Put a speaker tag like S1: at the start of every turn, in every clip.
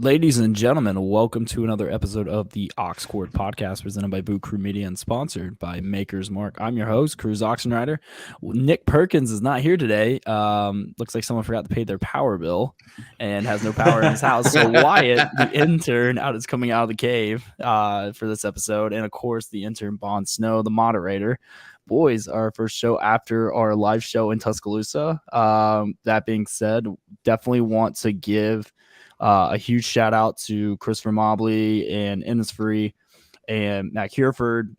S1: Ladies and gentlemen, welcome to another episode of the Ox Court podcast presented by Boot Crew Media and sponsored by Maker's Mark. I'm your host, Cruz Oxenrider. Nick Perkins is not here today. Looks like someone forgot to pay their power bill and has no power in his house. So Wyatt, the intern, is coming out of the cave for this episode. And of course, the intern Bond Snow, the moderator. Boys, our first show after our live show in Tuscaloosa. That being said, definitely want to give a huge shout out to Christopher Mobley and Innisfree and Matt Hereford,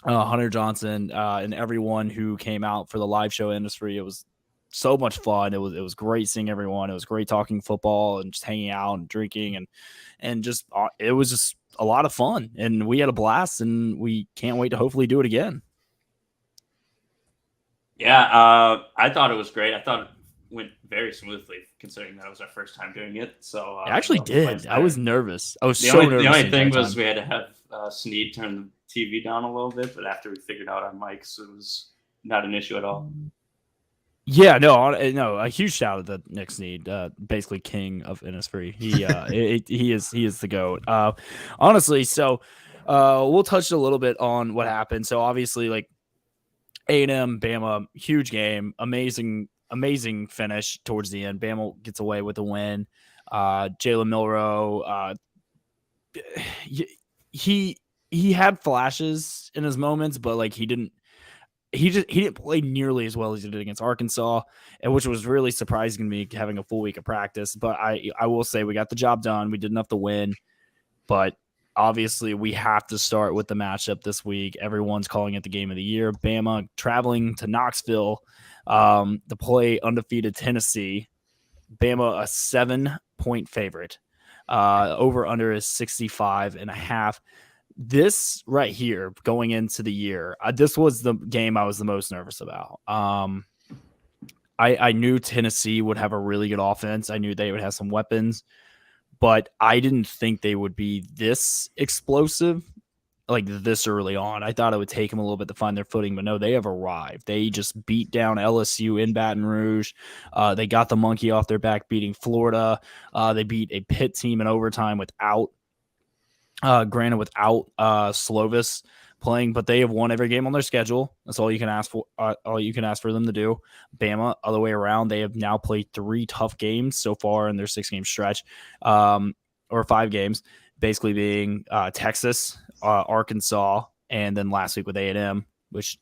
S1: Hunter Johnson, and everyone who came out for the live show at Innisfree. It was so much fun. It was great seeing everyone. It was great talking football and just hanging out and drinking and just it was just a lot of fun. And we had a blast, and we can't wait to hopefully do it again.
S2: Yeah, I thought it was great. I thought it went very smoothly, considering that it was our first time doing it. So
S1: I actually did. I was nervous. I was
S2: nervous. The only thing was we had to have Snead turn the TV down a little bit, but after we figured out our mics, it was not an issue at all.
S1: Yeah, no. A huge shout out to Nick Snead, basically king of Innisfree. He is the GOAT. Honestly, so we'll touch a little bit on what happened. So obviously, like A&M, Bama, huge game, amazing finish towards the end. Bama gets away with the win. Jalen Milroe, he had flashes in his moments, but like he didn't play nearly as well as he did against Arkansas, and which was really surprising to me having a full week of practice. But I will say we got the job done. We did enough to win, but obviously we have to start with the matchup this week. Everyone's calling it the game of the year. Bama traveling to Knoxville to play undefeated Tennessee. Bama a 7-point favorite. Over under is 65.5. This right here going into the year, this was the game I was the most nervous about. I knew Tennessee would have a really good offense. I knew they would have some weapons, but I didn't think they would be this explosive, like this early on. I thought it would take them a little bit to find their footing, but no, they have arrived. They just beat down LSU in Baton Rouge. They got the monkey off their back, beating Florida. They beat a Pitt team in overtime without Slovis playing, but they have won every game on their schedule. That's all you can ask for. All you can ask for them to do. Bama, other way around, they have now played 3 tough games so far in their 6-game stretch, or 5 games, basically being Texas, Arkansas, and then last week with A&M, which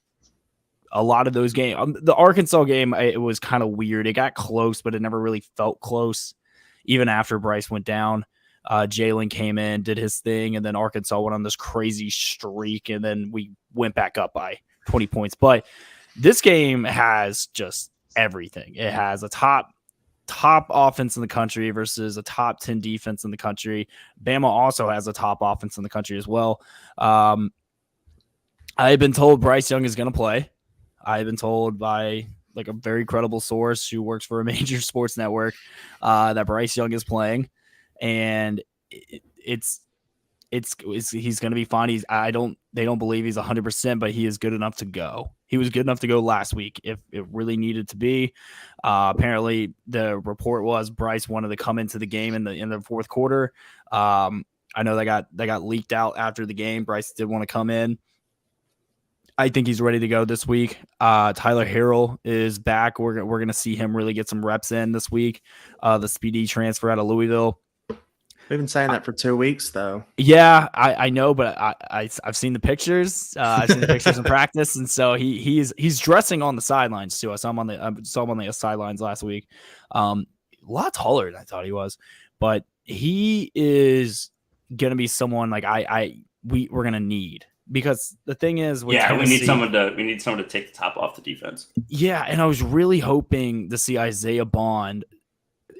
S1: a lot of those games. The Arkansas game, it was kind of weird. It got close, but it never really felt close, even after Bryce went down. Jalen came in, did his thing, and then Arkansas went on this crazy streak, and then we went back up by 20 points. But this game has just everything. It has a top offense in the country versus a top 10 defense in the country. Bama also has a top offense in the country as well. I've been told Bryce Young is going to play. I've been told by like a very credible source who works for a major sports network that Bryce Young is playing. And he's going to be fine. They don't believe he's 100%, but he is good enough to go. He was good enough to go last week if it really needed to be. Apparently the report was Bryce wanted to come into the game in the fourth quarter. I know they got leaked out after the game. Bryce did want to come in. I think he's ready to go this week. Tyler Harrell is back. We're going to see him really get some reps in this week. The speedy transfer out of Louisville.
S3: We've been saying that for 2 weeks, though.
S1: Yeah, I know, but I've seen the pictures. I've seen the pictures in practice, and so he's dressing on the sidelines too. I saw him on the sidelines last week. A lot taller than I thought he was, but he is gonna be someone like we're gonna need, because the thing is,
S2: we need someone to take the top off the defense.
S1: Yeah, and I was really hoping to see Isaiah Bond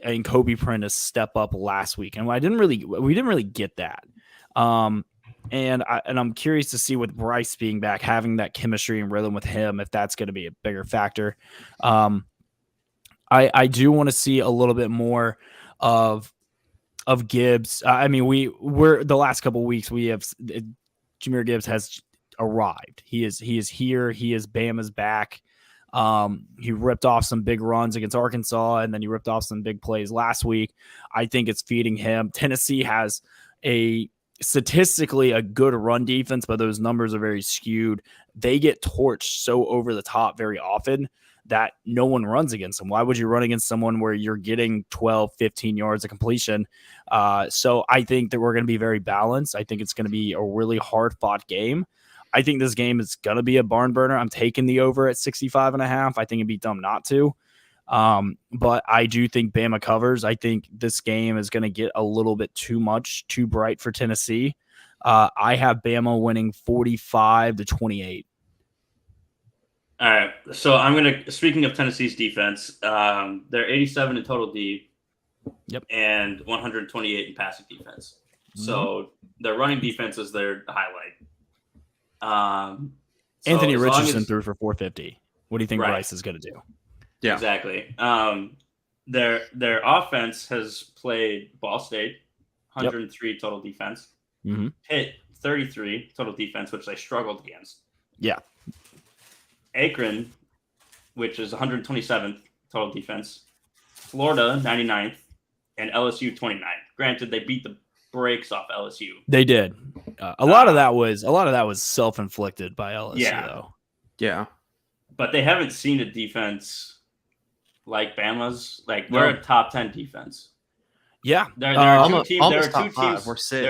S1: and Kobe Prentice step up last week, and we didn't really get that. And I'm curious to see with Bryce being back, having that chemistry and rhythm with him, if that's going to be a bigger factor. I do want to see a little bit more of Gibbs. I mean, we're the last couple of weeks we have Jahmyr Gibbs has arrived. He is here. He is Bama's back. He ripped off some big runs against Arkansas, and then he ripped off some big plays last week. I think it's feeding him. Tennessee has statistically a good run defense, but those numbers are very skewed. They get torched so over the top very often that no one runs against them. Why would you run against someone where you're getting 12, 15 yards of completion? So I think that we're going to be very balanced. I think it's going to be a really hard fought game. I think this game is going to be a barn burner. I'm taking the over at 65.5. I think it'd be dumb not to. But I do think Bama covers. I think this game is going to get a little bit too bright for Tennessee. I have Bama winning 45-28.
S2: All right. So speaking of Tennessee's defense, they're 87 in total D.
S1: Yep.
S2: And 128 in passing defense. So their running defense is their highlight.
S1: Anthony Richardson threw for 450. What do you think Bryce is going to do?
S2: Yeah, exactly. Their offense has played Ball State, 103 total defense. Pitt, 33 total defense, which they struggled against.
S1: Yeah.
S2: Akron, which is 127th total defense. Florida, 99th, and LSU, 29th. Granted, they beat the brakes off LSU.
S1: They did. A lot of that was self-inflicted by LSU, though.
S3: Yeah.
S2: But they haven't seen a defense like Bama's. Like, we're a top 10 defense.
S1: Yeah.
S2: There are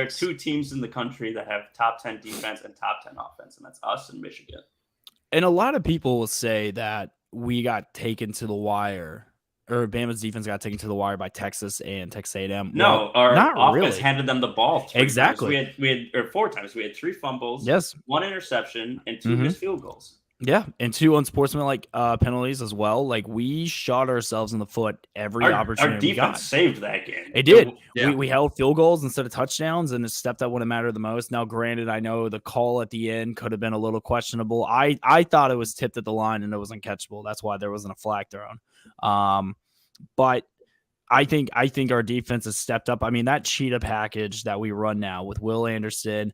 S2: two
S3: teams
S2: in the country that have top 10 defense and top 10 offense, and that's us and Michigan.
S1: And a lot of people will say that we got taken to the wire, or Bama's defense got taken to the wire by Texas and Texas A&M.
S2: No, our offense handed them the ball
S1: exactly.
S2: Times. We had 4 times. We had 3 fumbles, 1 interception, and 2 missed field goals.
S1: Yeah, and 2 unsportsmanlike penalties as well. Like, we shot ourselves in the foot every opportunity.
S2: Our defense saved that game.
S1: It did. Yeah. We held field goals instead of touchdowns, and the step that would have mattered the most. Now, granted, I know the call at the end could have been a little questionable. I thought it was tipped at the line and it was uncatchable. That's why there wasn't a flag thrown. But I think our defense has stepped up. I mean, that cheetah package that we run now with Will Anderson,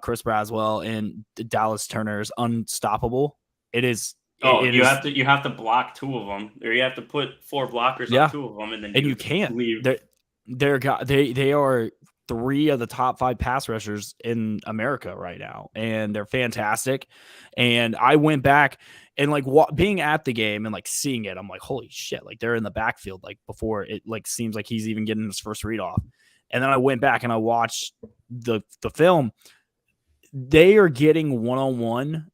S1: Chris Braswell, and Dallas Turner is unstoppable. It is.
S2: You have to block 2 of them, or you have to put 4 blockers on 2 of them, and then
S1: you can't
S2: leave.
S1: They are 3 of the top 5 pass rushers in America right now, and they're fantastic. And I went back and being at the game and seeing it, I'm like, holy shit! Like, they're in the backfield before it seems like he's even getting his first read off. And then I went back and I watched the film. They are getting 1-on-1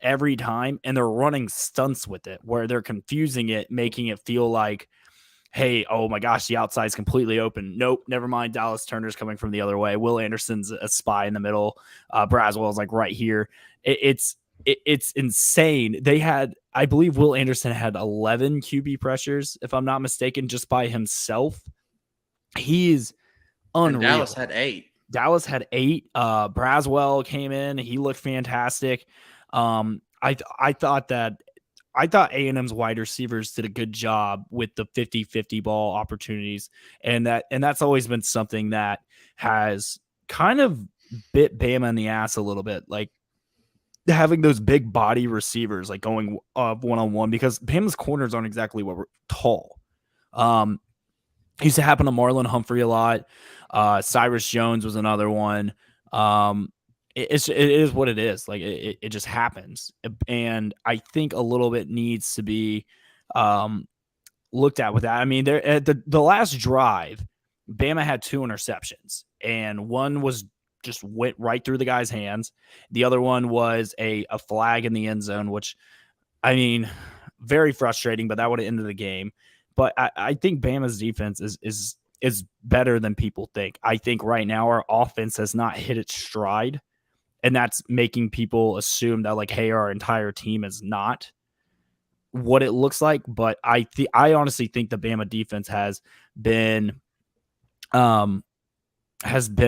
S1: every time, and they're running stunts with it where they're confusing it, making it feel like, hey, oh my gosh, the outside's completely open. Nope, never mind. Dallas Turner's coming from the other way. Will Anderson's a spy in the middle. Braswell's right here. It's insane. I believe Will Anderson had 11 QB pressures, if I'm not mistaken, just by himself. He's unreal.
S3: And Dallas had 8. Braswell came in. He looked fantastic. I thought A&M's wide receivers did a good job with the 50-50 ball opportunities. And that's always been something that has kind of bit Bama in the ass a little bit. Like, having those big body receivers going one-on-one, because Bama's corners aren't exactly tall. Used to happen to Marlon Humphrey a lot. Cyrus Jones was another one. It is what it is. Like, it just happens. And I think a little bit needs to be looked at with that. I mean, at the last drive, Bama had 2 interceptions, and one was just went right through the guy's hands. The other one was a flag in the end zone, which, I mean, very frustrating, but that would have ended the game. But I think Bama's defense is better than people think. I think right now our offense has not hit its stride, and that's making people assume that, hey, our entire team is not what it looks like. But I honestly think the Bama defense has been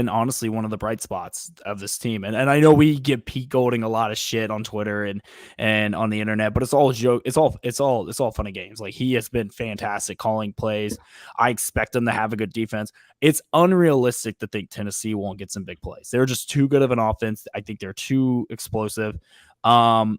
S3: honestly one of the bright spots of this team. And I know we give Pete Golding a lot of shit on Twitter and on the internet, but it's all joke. It's all fun and games. Like, he has been fantastic calling plays. I expect them to have a good defense. It's unrealistic to think Tennessee won't get some big plays. They're just too good of an offense. I think they're too explosive. And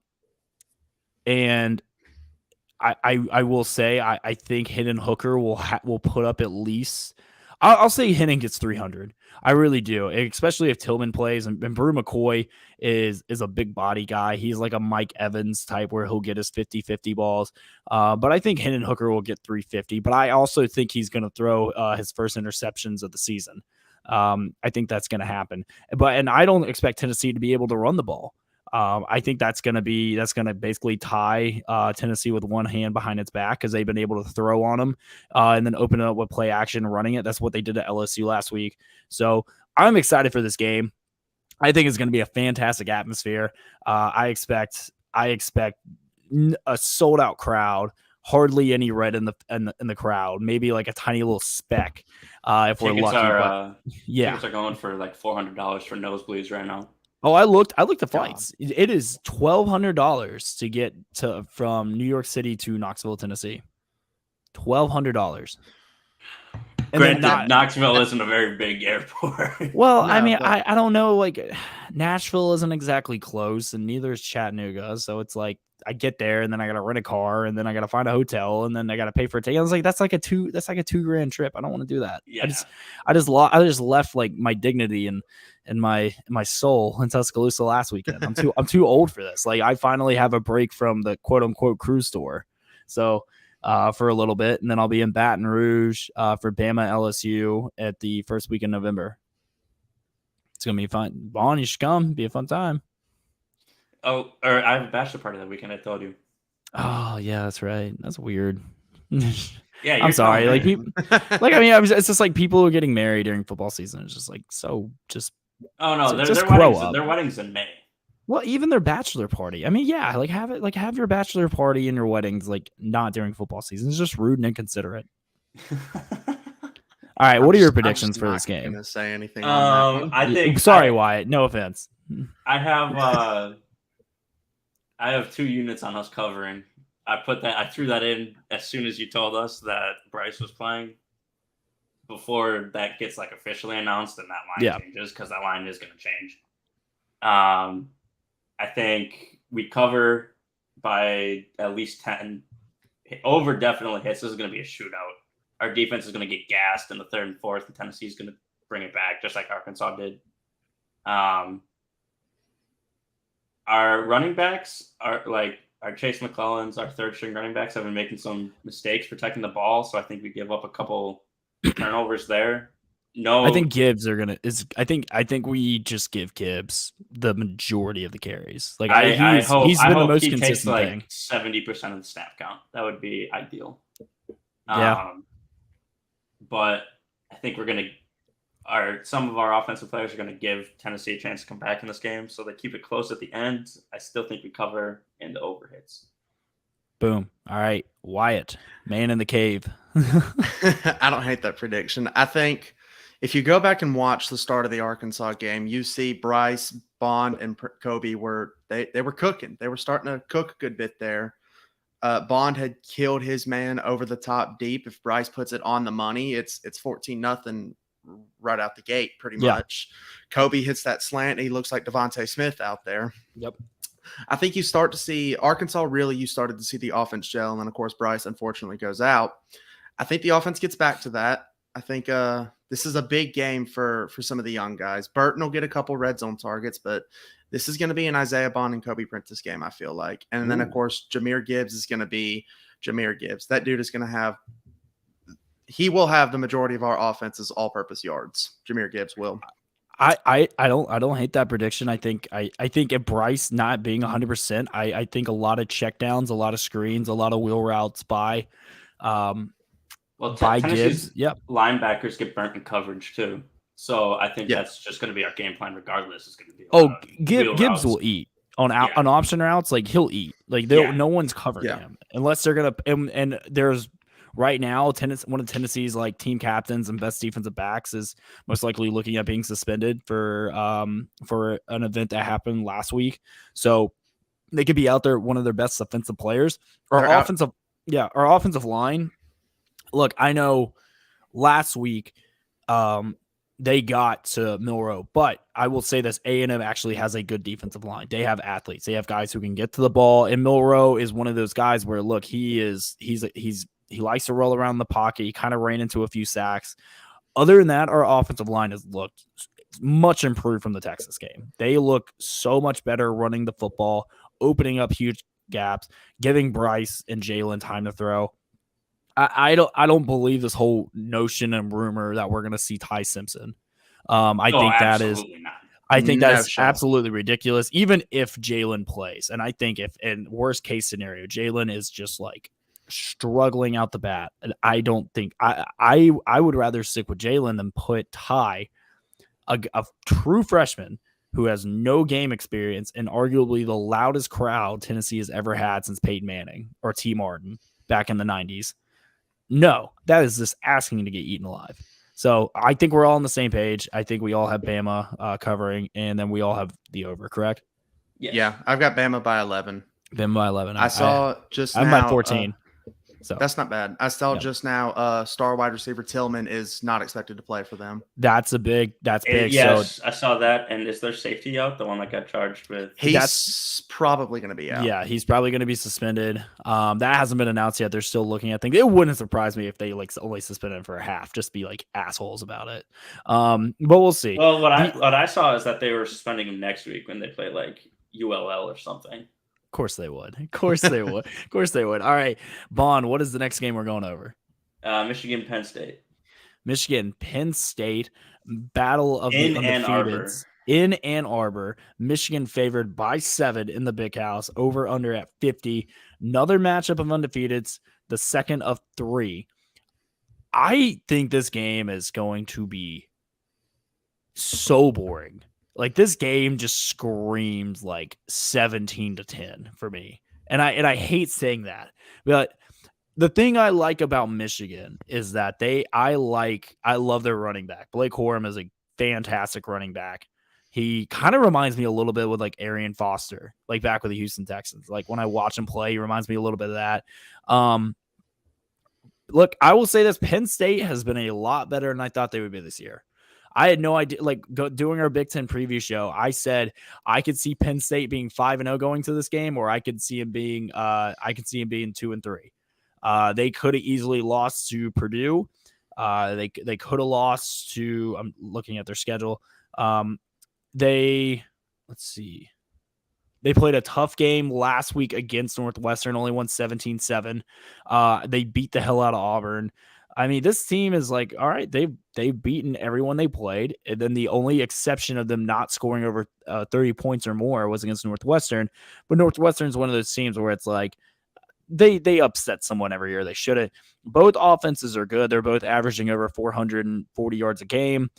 S3: I will say I think Hendon Hooker will put up at least. I'll say Hendon gets 300. I really do, especially if Tillman plays and Brew McCoy is a big body guy. He's like a Mike Evans type where he'll get his 50-50 balls. But I think Hendon Hooker will get 350. But I also think he's going to throw his first interceptions of the season. I think that's going to happen. And I don't expect Tennessee to be able to run the ball. I think that's going to basically tie Tennessee with one hand behind its back because they've been able to throw on them and then open it up with play action and running it. That's what they did at LSU last week. So I'm excited for this game. I think it's going to be a fantastic atmosphere. I expect a sold out crowd. Hardly any red in the crowd. Maybe like a tiny little speck if we're lucky.
S2: Tickets are going for like $400 for nosebleeds right now.
S3: Oh, I looked the flights. It is $1,200 to get from New York City to Knoxville, Tennessee. $1,200.
S2: Granted, Knoxville isn't a very big airport.
S3: Well, no, I mean, I don't know. Like, Nashville isn't exactly close, and neither is Chattanooga. So it's like I get there, and then I got to rent a car, and then I got to find a hotel, and then I got to pay for a ticket. I was like, that's like a $2,000 trip. I don't want to do that.
S2: Yeah.
S3: I just left like my dignity and my soul in Tuscaloosa last weekend. I'm too old for this. Like, I finally have a break from the quote unquote cruise tour. So. For a little bit, and then I'll be in Baton Rouge for Bama LSU at the first week in November. It's gonna be fun. Vaughn, you should come. Be a fun time.
S2: Oh, or I have a bachelor party that weekend. I told you.
S3: Oh yeah, that's right. That's weird.
S2: Yeah,
S3: I'm sorry. Like people, like I mean, it's just like people who are getting married during football season. It's just like so. Just
S2: oh no, their weddings in May.
S3: Well, even their bachelor party. I mean, yeah, like have your bachelor party and your weddings like not during football season. It's just rude and inconsiderate. All right, what are your predictions for this game?
S4: I'm not say anything. On that
S2: one.
S3: Sorry, Wyatt. No offense.
S2: I have 2 units on us covering. I threw that in as soon as you told us that Bryce was playing. Before that gets like officially announced, and that line changes because that line is going to change. I think we cover by at least 10. Over definitely hits. This is going to be a shootout. Our defense is going to get gassed in the 3rd and 4th, and Tennessee is going to bring it back just like Arkansas did. Our running backs are like our Chase McClellins, our 3rd-string running backs have been making some mistakes protecting the ball, so I think we give up a couple turnovers there. No,
S3: I think Gibbs I think we just give Gibbs the majority of the carries. Like he's been the most consistent thing.
S2: Like 70% of the snap count. That would be ideal.
S3: Yeah.
S2: But I think some of our offensive players are going to give Tennessee a chance to come back in this game, so they keep it close at the end. I still think we cover in the overhits.
S3: Boom. All right, Wyatt, man in the cave.
S4: I don't hate that prediction. I think. If you go back and watch the start of the Arkansas game, you see Bryce, Bond, and Kobe were cooking. They were starting to cook a good bit there. Bond had killed his man over the top deep. If Bryce puts it on the money, it's 14-0 right out the gate, pretty much. Kobe hits that slant. He looks like Devontae Smith out there.
S3: Yep.
S4: I think you start to see Arkansas you started to see the offense gel, and then of course Bryce unfortunately goes out. I think the offense gets back to that. I think this is a big game for some of the young guys. Burton will get a couple red zone targets, but this is going to be an Isaiah Bond and Kobe Prentice game, I feel like. And then, of course, Jahmyr Gibbs is going to be Jahmyr Gibbs. That dude is going to will have the majority of our offense's all-purpose yards. Jahmyr Gibbs will.
S3: I don't hate that prediction. I think if Bryce not being 100%, I think a lot of checkdowns, a lot of screens, a lot of wheel routes by
S2: Tennessee's linebackers get burnt in coverage too. So I think that's just going to be our game plan regardless. It's going to be
S3: Gibbs will eat on option routes. Like he'll eat. Like no one's covering him unless they're going to. And there's right now one of Tennessee's like team captains and best defensive backs is most likely looking at being suspended for an event that happened last week. So they could be out there. One of their best offensive players. Our offensive line. Look, I know last week they got to Milroe. But I will say this, A&M actually has a good defensive line. They have athletes. They have guys who can get to the ball. And Milroe is one of those guys where, look, he likes to roll around the pocket. He kind of ran into a few sacks. Other than that, our offensive line has looked much improved from the Texas game. They look so much better running the football, opening up huge gaps, giving Bryce and Jalen time to throw. I don't believe this whole notion and rumor that we're going to see Ty Simpson. I think that is absolutely ridiculous, even if Jalen plays. And I think if in worst case scenario, Jalen is just like struggling out the bat. And I don't think I would rather stick with Jalen than put Ty, a true freshman who has no game experience and arguably the loudest crowd Tennessee has ever had since Peyton Manning or T. Martin back in the 90s. No, that is just asking to get eaten alive. So I think we're all on the same page. I think we all have Bama covering, and then we all have the over, correct?
S2: Yes.
S4: Yeah, I've got Bama by 11.
S3: Bama by 11.
S4: I saw just
S3: I'm
S4: now.
S3: by 14. So
S4: that's not bad. I saw just now star wide receiver Tillman is not expected to play for them.
S3: That's big.
S2: Yes,
S3: so,
S2: I saw that. And is there safety out? The one that got charged with?
S4: He's probably going to be out.
S3: Yeah, he's probably going to be suspended. That hasn't been announced yet. They're still looking at things. It wouldn't surprise me if they like only suspended him for a half. Just be like assholes about it. But we'll see.
S2: Well, what I saw is that they were suspending him next week when they play like ULL or something.
S3: Of course they would. Of course they would. Of course they would. All right, Bond, what is the next game we're going over?
S2: Michigan, Penn State.
S3: Michigan, Penn State, battle of
S2: in
S3: the undefeateds. In Ann Arbor, Michigan favored by 7 in the Big House, over under at 50. Another matchup of undefeateds, the second of 3. I think this game is going to be so boring. Like this game just screams like 17-10 for me. And I hate saying that. But the thing I like about Michigan is that I love their running back. Blake Corum is a fantastic running back. He kind of reminds me a little bit with like Arian Foster, like back with the Houston Texans. Like when I watch him play, he reminds me a little bit of that. Look, I will say this, Penn State has been a lot better than I thought they would be this year. I had no idea, doing our Big Ten preview show, I said I could see Penn State being 5-0 going to this game, or I could see him being 2-3. They could have easily lost to Purdue. They could have lost to, I'm looking at their schedule. Let's see. They played a tough game last week against Northwestern, only won 17-7. They beat the hell out of Auburn. I mean, this team is like, all right, they've beaten everyone they played. And then the only exception of them not scoring over 30 points or more was against Northwestern. But Northwestern is one of those teams where it's like they upset someone every year. They shouldn't. Both offenses are good. They're both averaging over 440 yards a game.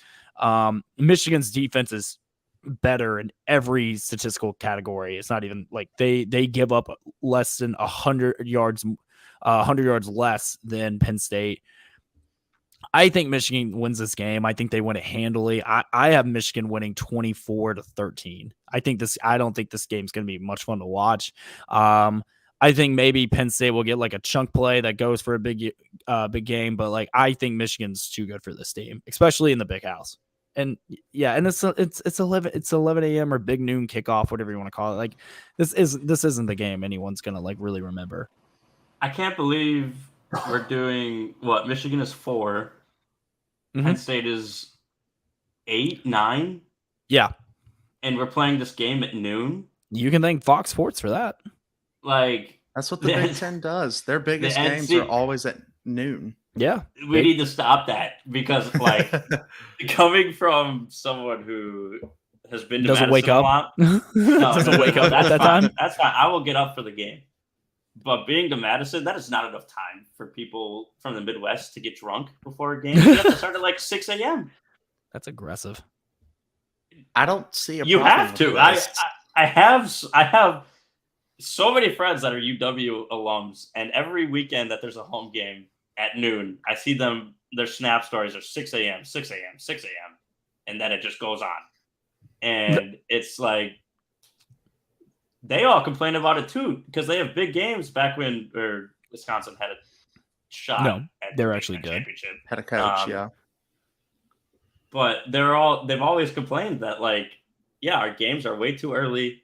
S3: Michigan's defense is better in every statistical category. It's not even like they give up less than 100 yards less than Penn State. I think Michigan wins this game. I think they win it handily. I have Michigan winning 24-13. I don't think this game's going to be much fun to watch. I think maybe Penn State will get like a chunk play that goes for a big game, but like I think Michigan's too good for this team, especially in the Big House. And yeah, and it's 11 a.m. or big noon kickoff, whatever you want to call it. Like this isn't the game anyone's gonna like really remember.
S2: I can't believe we're doing what Michigan is 4, Penn State is 8, 9.
S3: Yeah,
S2: and we're playing this game at noon.
S3: You can thank Fox Sports for that.
S2: Like
S4: that's what the Big Ten does. Their biggest games are always at noon.
S3: Yeah,
S2: we need to stop that because, like, coming from someone who has been to
S3: doesn't wake up,
S2: doesn't
S3: wake up at that
S2: fine.
S3: time.
S2: That's fine. I will get up for the game. But being to Madison, that is not enough time for people from the Midwest to get drunk before a game. You have to start at like 6 a.m.
S3: That's aggressive.
S4: I don't see a.
S2: You
S4: problem
S2: have to.
S4: with
S2: I have so many friends that are UW alums, and every weekend that there's a home game at noon, I see them. Their snap stories are 6 a.m., 6 a.m., 6 a.m., and then it just goes on, and it's like. They all complain about it too because they have big games back when Wisconsin had a shot.
S3: No,
S2: at
S3: they're
S2: the
S3: actually good.
S2: Championship.
S4: Had a coach, yeah.
S2: but they've always complained that like, yeah, our games are way too early.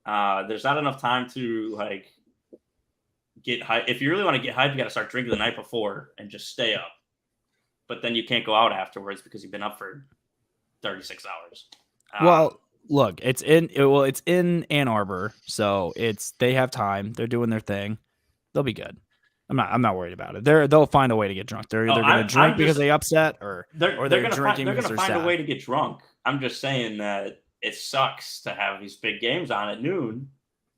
S2: There's not enough time to like get hype. If you really want to get hype, you got to start drinking the night before and just stay up. But then you can't go out afterwards because you've been up for 36 hours.
S3: Well, look, it's in Ann Arbor, so they have time. They're doing their thing. They'll be good. I'm not worried about it. They'll find a way to get drunk. They're either going to drink because they upset, or they're drinking because they're
S2: find
S3: sad.
S2: a way to get drunk. I'm just saying that it sucks to have these big games on at noon.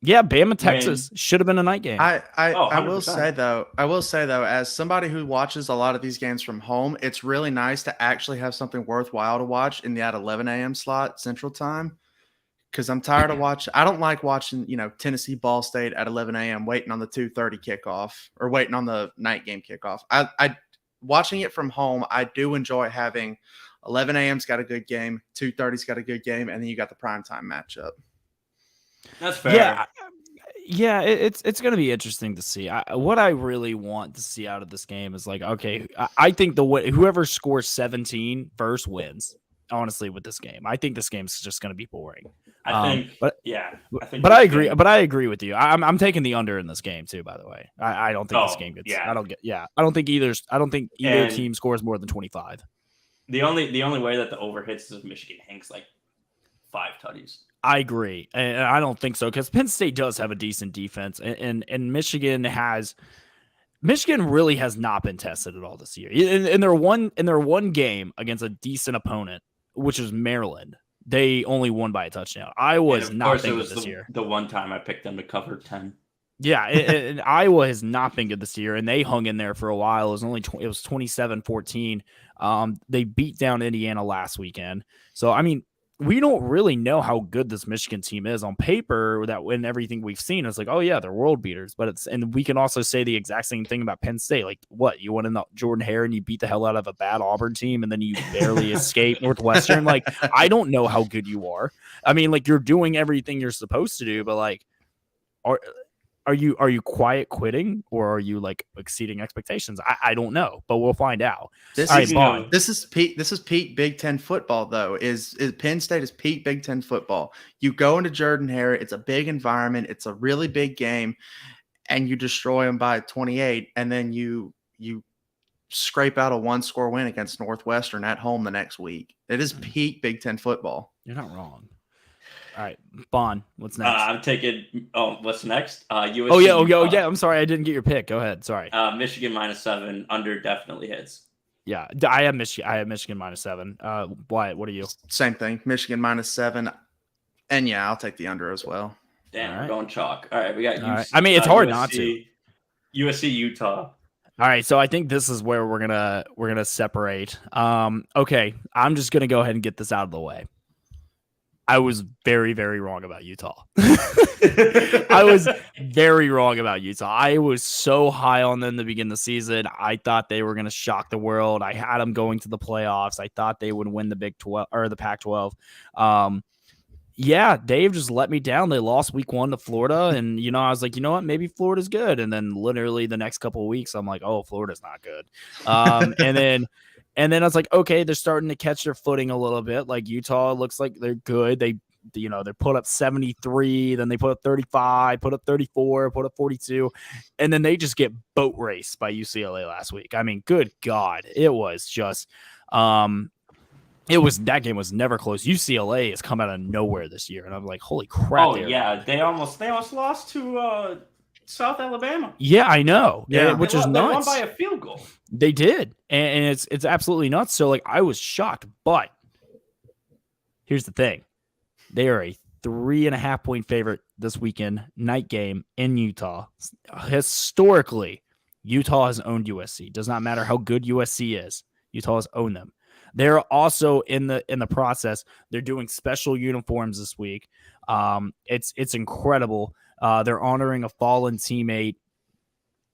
S3: Yeah, Bama, Texas should have been a night game.
S4: I will say though, as somebody who watches a lot of these games from home, it's really nice to actually have something worthwhile to watch in that 11 a.m. slot Central Time. Because I'm tired of watching. I don't like watching, Tennessee Ball State at 11 a.m. waiting on the 2:30 kickoff or waiting on the night game kickoff. I watching it from home. I do enjoy having 11 a.m.'s got a good game, 2:30's got a good game, and then you got the primetime matchup.
S2: That's fair.
S3: Yeah, it's going to be interesting to see. What I really want to see out of this game is like, okay, I think whoever scores 17 first wins. Honestly, with this game, I think this game's just going to be boring.
S2: I think.
S3: But I agree. But I agree with you. I'm taking the under in this game too. By the way, I don't think this game gets.
S2: Yeah.
S3: I don't think either team scores more than 25.
S2: The only way that the over hits is if Michigan hangs like 5 tutties.
S3: I agree, and I don't think so because Penn State does have a decent defense, and Michigan really has not been tested at all this year. In their one game against a decent opponent, which is Maryland, they only won by a touchdown. Iowa is not been good this year.
S2: The one time I picked them to cover 10.
S3: Yeah, and Iowa has not been good this year, and they hung in there for a while. It was it was 27-14. They beat down Indiana last weekend. So I mean, we don't really know how good this Michigan team is on paper. That when everything we've seen, it's like, oh yeah, they're world beaters. And we can also say the exact same thing about Penn State. Like, what, you went in the Jordan Hare and you beat the hell out of a bad Auburn team, and then you barely escape Northwestern. Like, I don't know how good you are. I mean, like, you're doing everything you're supposed to do, but like, are you quiet quitting, or are you like exceeding expectations? I don't know, but we'll find out.
S4: This is peak Big Ten football though. Is Penn State is peak Big Ten football. You go into Jordan Hare, it's a big environment, it's a really big game, and you destroy them by 28, and then you scrape out a 1-score win against Northwestern at home the next week. It is peak Big Ten football.
S3: You're not wrong. All right, Bon, what's next?
S2: I'm taking. what's next? USC.
S3: Oh yeah. I'm sorry, I didn't get your pick. Go ahead. Sorry.
S2: Michigan -7 under definitely hits.
S3: Yeah, I have Michigan -7. Wyatt, what are you?
S4: Same thing. Michigan -7, and yeah, I'll take the under as well.
S2: Damn, we're going chalk. All right, we got.
S3: UC, I mean, it's hard USC, not to.
S2: USC, Utah.
S3: All right, so I think this is where we're gonna separate. Okay, I'm just gonna go ahead and get this out of the way. I was very, very wrong about Utah. I was very wrong about Utah. I was so high on them to begin the season. I thought they were going to shock the world. I had them going to the playoffs. I thought they would win the Big 12 or the Pac-12. Yeah, Dave just let me down. They lost week 1 to Florida, and I was like, you know what, maybe Florida's good. And then literally the next couple of weeks, I'm like, oh, Florida's not good. And then I was like, okay, they're starting to catch their footing a little bit. Like Utah looks like they're good. They put up 73, then they put up 35, put up 34, put up 42, and then they just get boat raced by UCLA last week. I mean, good God, it was just, that game was never close. UCLA has come out of nowhere this year, and I'm like, holy crap!
S2: Oh yeah, they almost lost to South Alabama.
S3: Yeah, I know.
S4: Yeah,
S3: which is nuts.
S2: They won by a field goal.
S3: They did, and it's absolutely nuts. So like, I was shocked, but here's the thing: they are a 3.5 point favorite this weekend, night game in Utah. Historically, Utah has owned USC. Does not matter how good USC is. Utah has owned them. They're also in the process. They're doing special uniforms this week. It's incredible. They're honoring a fallen teammate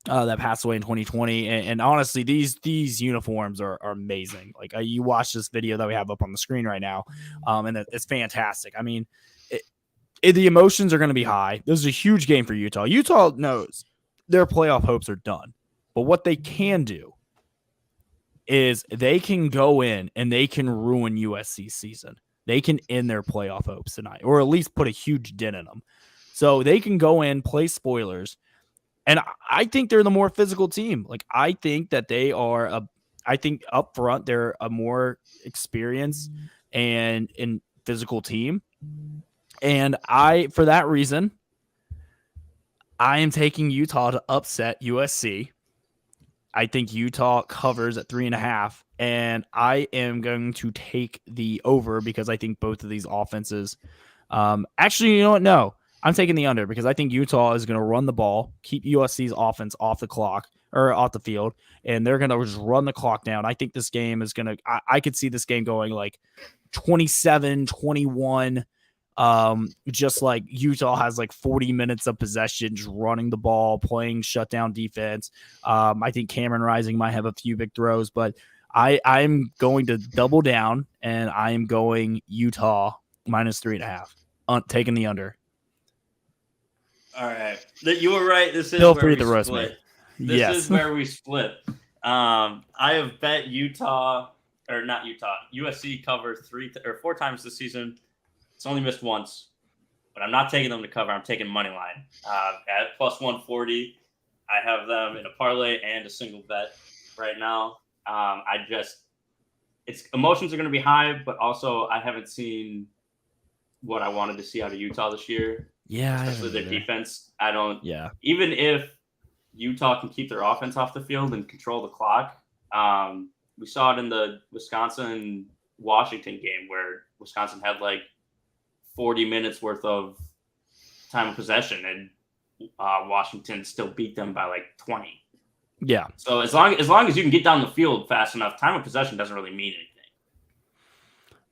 S3: that passed away in 2020. And honestly, these uniforms are amazing. Like you watch this video that we have up on the screen right now, and it's fantastic. I mean, the emotions are going to be high. This is a huge game for Utah. Utah knows their playoff hopes are done, but what they can do is they can go in and they can ruin USC's season. They can end their playoff hopes tonight, or at least put a huge dent in them. So they can go in, play spoilers. And I think they're the more physical team. Like, I think that they are I think up front, they're a more experienced and physical team. And for that reason, I am taking Utah to upset USC. I think Utah covers at 3.5, and I am going to take the over because I think both of these offenses. Actually, you know what? No, I'm taking the under because I think Utah is going to run the ball, keep USC's offense off the clock or off the field, and they're going to just run the clock down. I think this game is going to. I could see this game going like 27-21. Just like Utah has like 40 minutes of possession, just running the ball, playing shutdown defense. I think Cameron Rising might have a few big throws, but I'm going to double down and I am going Utah -3.5, taking the under.
S2: All right, you were right. This is
S3: Feel
S2: where
S3: free
S2: we
S3: to roast
S2: split.
S3: me.
S2: This
S3: Yes.
S2: is where we split. I have bet Utah or not Utah, USC cover 3 or 4 times this season. It's only missed once, but I'm not taking them to cover. I'm taking money line at +140. I have them in a parlay and a single bet right now. It's emotions are going to be high, but also I haven't seen what I wanted to see out of Utah this year.
S3: Yeah,
S2: especially their defense.
S3: Yeah,
S2: even if Utah can keep their offense off the field and control the clock. We saw it in the Wisconsin-Washington game where Wisconsin had like 40 minutes worth of time of possession, and Washington still beat them by like 20.
S3: Yeah.
S2: So as long as you can get down the field fast enough, time of possession doesn't really mean anything.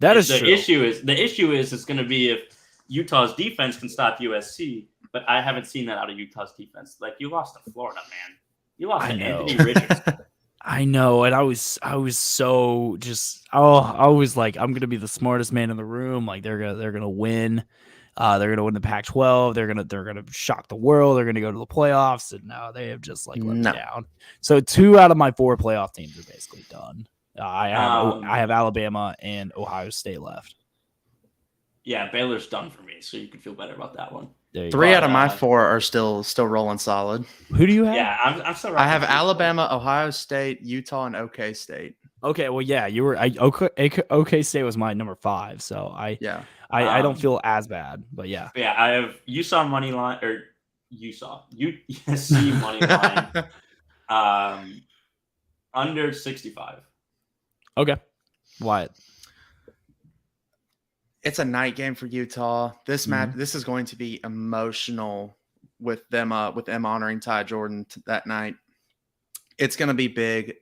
S3: That is
S2: the
S3: true.
S2: The issue is it's going to be if Utah's defense can stop USC, but I haven't seen that out of Utah's defense. Like, you lost to Florida, man. You lost to Anthony Richardson.
S3: I know, and I was so just I was like, I'm gonna be the smartest man in the room. Like, they're gonna win. They're gonna win the Pac-12. They're gonna shock the world. They're gonna go to the playoffs, and now they have just like let me down. So 2 out of my 4 playoff teams are basically done. I have Alabama and Ohio State left.
S2: Yeah, Baylor's done for me, so you can feel better about that one.
S4: 3 out of my 4 are still rolling solid.
S3: Who do you have?
S2: Yeah, I'm still.
S4: I have Alabama, Ohio State, Utah, and OK State.
S3: Okay, well, yeah, you were. OK State was my number 5, so I don't feel as bad, but yeah.
S2: Yeah, I have USC money line or USC money line, under 65.
S3: Okay, Wyatt.
S4: It's a night game for Utah. This match, this is going to be emotional with them honoring Ty Jordan that night. It's going to be big.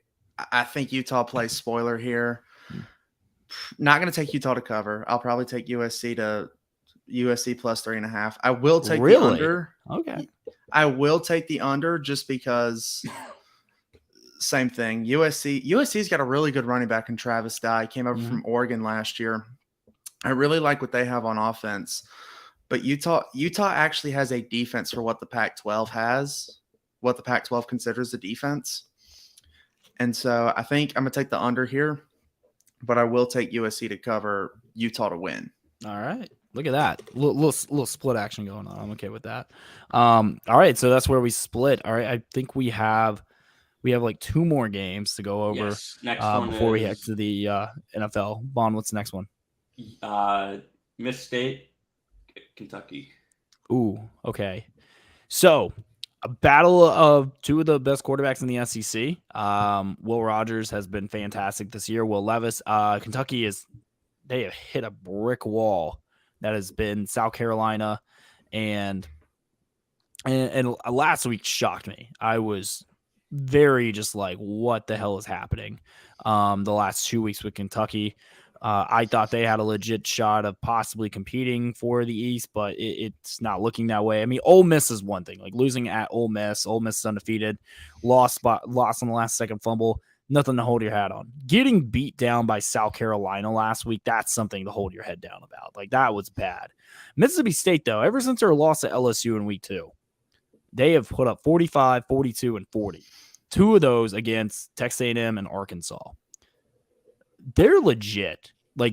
S4: I think Utah plays spoiler here. Not going to take Utah to cover. I'll probably take USC +3.5. I will take the under.
S3: Okay.
S4: I will take the under just because same thing. USC's got a really good running back in Travis Dye. Came over from Oregon last year. I really like what they have on offense, but Utah actually has a defense for what the Pac-12 has, what the Pac-12 considers a defense. And so I think I'm going to take the under here, but I will take USC to cover, Utah to win.
S3: All right. Look at that. Little split action going on. I'm okay with that. All right. So that's where we split. All right. I think we have like 2 more games to go over before we head to the NFL. Bond, what's the next one?
S2: Miss State, Kentucky.
S3: Ooh, okay. So a battle of 2 of the best quarterbacks in the SEC. Will Rogers has been fantastic this year. Will Levis, Kentucky they have hit a brick wall that has been South Carolina, and last week shocked me. I was very just like, what the hell is happening? The last 2 weeks with Kentucky. I thought they had a legit shot of possibly competing for the East, but it's not looking that way. I mean, Ole Miss is one thing. Like, losing at Ole Miss is undefeated. Lost on the last second fumble. Nothing to hold your hat on. Getting beat down by South Carolina last week, that's something to hold your head down about. Like, that was bad. Mississippi State, though, ever since their loss to LSU in week 2, they have put up 45, 42, and 40. 2 of those against Texas A&M and Arkansas. they're legit. They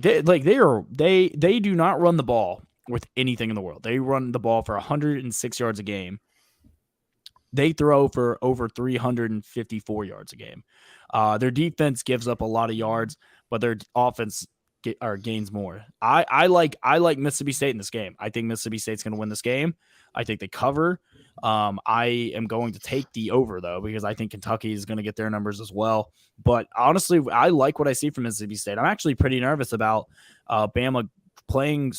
S3: do not run the ball with anything in the world. They run the ball for 106 yards a game. They throw for over 354 yards a game. Their defense gives up a lot of yards, but their offense gains more. I like Mississippi State in this game. I think Mississippi State's going to win this game. I think they cover. I am going to take the over, though, because I think Kentucky is going to get their numbers as well. But honestly, I like what I see from Mississippi State. I'm actually pretty nervous about Bama playing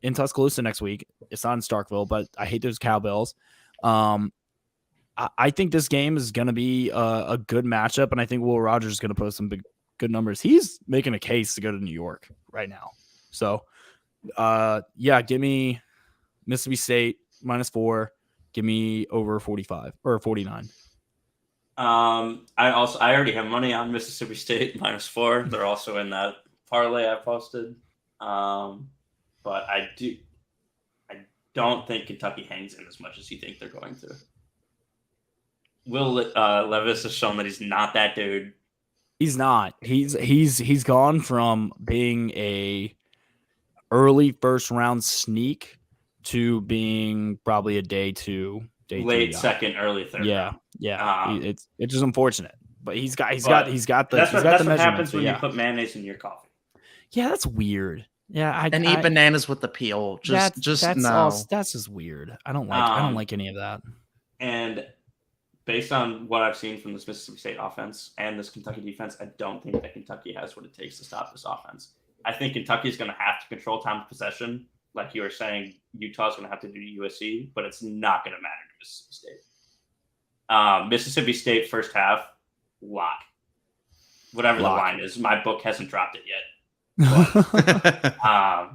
S3: in Tuscaloosa next week. It's not in Starkville, but I hate those Cowbells. I think this game is going to be a good matchup, and I think Will Rogers is going to post some good numbers. He's making a case to go to New York right now. So, give me Mississippi State -4. Give me over 45 or 49.
S2: I already have money on Mississippi State -4. They're also in that parlay I posted. But I don't think Kentucky hangs in as much as you think they're going to. Will Levis has shown that he's not that dude.
S3: He's not. He's gone from being a early first round sneak to being probably a day
S2: late second, early third.
S3: Yeah. It's just unfortunate, but he's got the
S2: that's what happens when
S3: you
S2: put mayonnaise in your coffee.
S3: Yeah, that's weird. Yeah,
S4: eat bananas with the peel. That's
S3: just weird. I don't like any of that.
S2: And based on what I've seen from this Mississippi State offense and this Kentucky defense, I don't think that Kentucky has what it takes to stop this offense. I think Kentucky is going to have to control time of possession. Like you were saying, Utah's going to have to do USC, but it's not going to matter to Mississippi State. Mississippi State first half, lock. Whatever the line is. My book hasn't dropped it yet. But,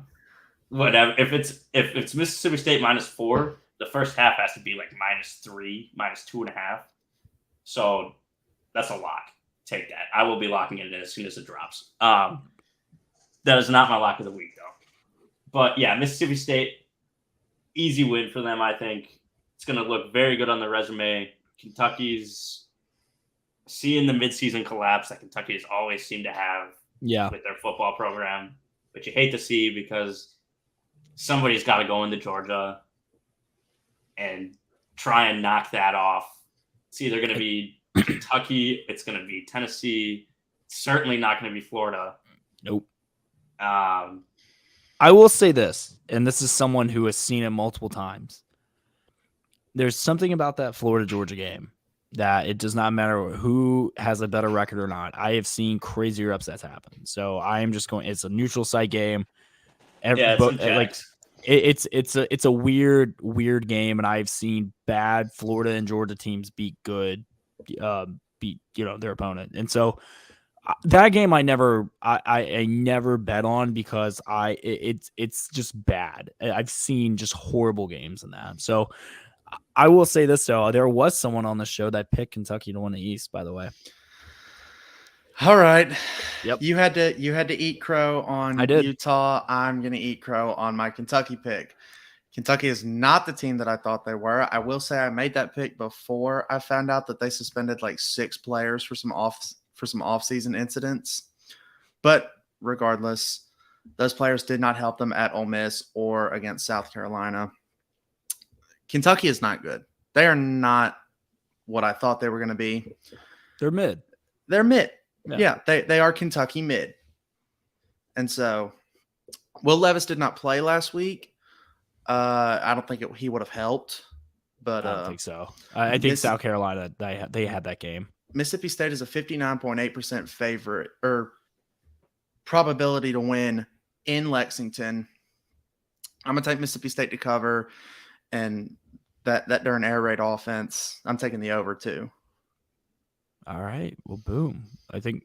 S2: whatever. If it's Mississippi State -4, the first half has to be like -3, -2.5. So that's a lock. Take that. I will be locking it in as soon as it drops. That is not my lock of the week, though. But yeah, Mississippi State, easy win for them, I think. It's going to look very good on the resume. Kentucky's seeing the midseason collapse that Kentucky has always seemed to have with their football program, which you hate to see because somebody's got to go into Georgia and try and knock that off. It's either going to be Kentucky, it's going to be Tennessee, it's certainly not going to be Florida.
S3: Nope. I will say this, and this is someone who has seen it multiple times. There's something about that Florida-Georgia game that it does not matter who has a better record or not. I have seen crazier upsets happen. So I am just going. It's a neutral site game. It's a weird game, and I've seen bad Florida and Georgia teams beat their opponent, and so that game I never bet on because it's just bad. I've seen just horrible games in that. So I will say this though, there was someone on the show that picked Kentucky to win the East, by the way.
S4: All right.
S3: Yep.
S4: You had to eat crow on Utah. I'm gonna eat crow on my Kentucky pick. Kentucky is not the team that I thought they were. I will say I made that pick before I found out that they suspended like 6 players for some off-season incidents. But regardless, those players did not help them at Ole Miss or against South Carolina. Kentucky is not good. They are not what I thought they were going to be.
S3: They're mid.
S4: They're mid. Yeah, they are Kentucky mid. And so Will Levis did not play last week. I don't think he would have helped. But
S3: I don't think so. I think South Carolina, they had that game.
S4: Mississippi State is a 59.8% favorite or probability to win in Lexington. I'm going to take Mississippi State to cover, and that during air raid offense, I'm taking the over too.
S3: All right. Well, boom. I think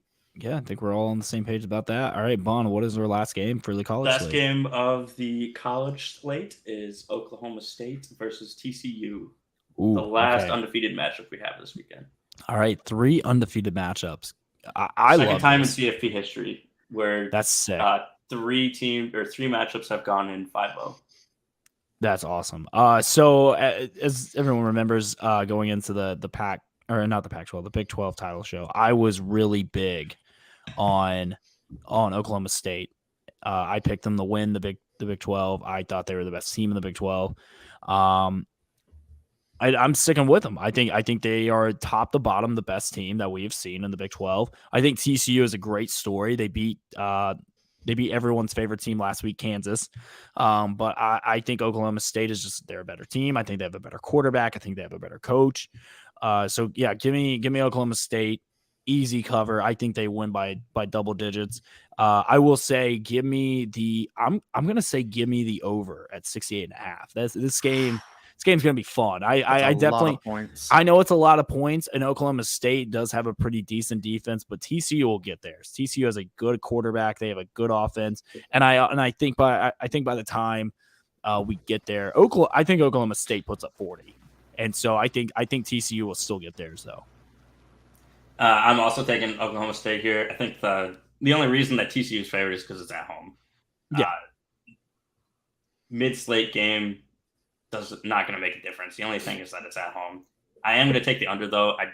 S3: we're all on the same page about that. All right, Bon, what is our last game for the college slate?
S2: Last game of the college slate is Oklahoma State versus TCU.
S3: Ooh,
S2: the last undefeated matchup we have this weekend.
S3: All right, 3 undefeated matchups. I love
S2: second time
S3: this.
S2: in CFB history where
S3: that's sick.
S2: 3 matchups have gone in 5-0.
S3: That's awesome. So as everyone remembers, going into the Pac or not the Pac-12, the Big 12 title show, I was really big on Oklahoma State. I picked them to win the Big 12. I thought they were the best team in the Big 12. I'm sticking with them. I think they are top to bottom the best team that we've seen in the Big 12. I think TCU is a great story. They beat everyone's favorite team last week, Kansas. But I think Oklahoma State is just they're a better team. I think they have a better quarterback. I think they have a better coach. So yeah, give me Oklahoma State. Easy cover. I think they win by double digits. I will say give me the over at 68.5. This game's gonna be fun. I definitely I know it's a lot of points, and Oklahoma State does have a pretty decent defense, but TCU will get theirs. TCU has a good quarterback. They have a good offense, and I think by the time we get there, I think Oklahoma State puts up 40, and so I think TCU will still get theirs though.
S2: I'm also taking Oklahoma State here. I think the only reason that TCU is favored is because it's at home.
S3: Yeah,
S2: mid-slate game not going to make a difference. The only thing is that it's at home. I am going to take the under, though. I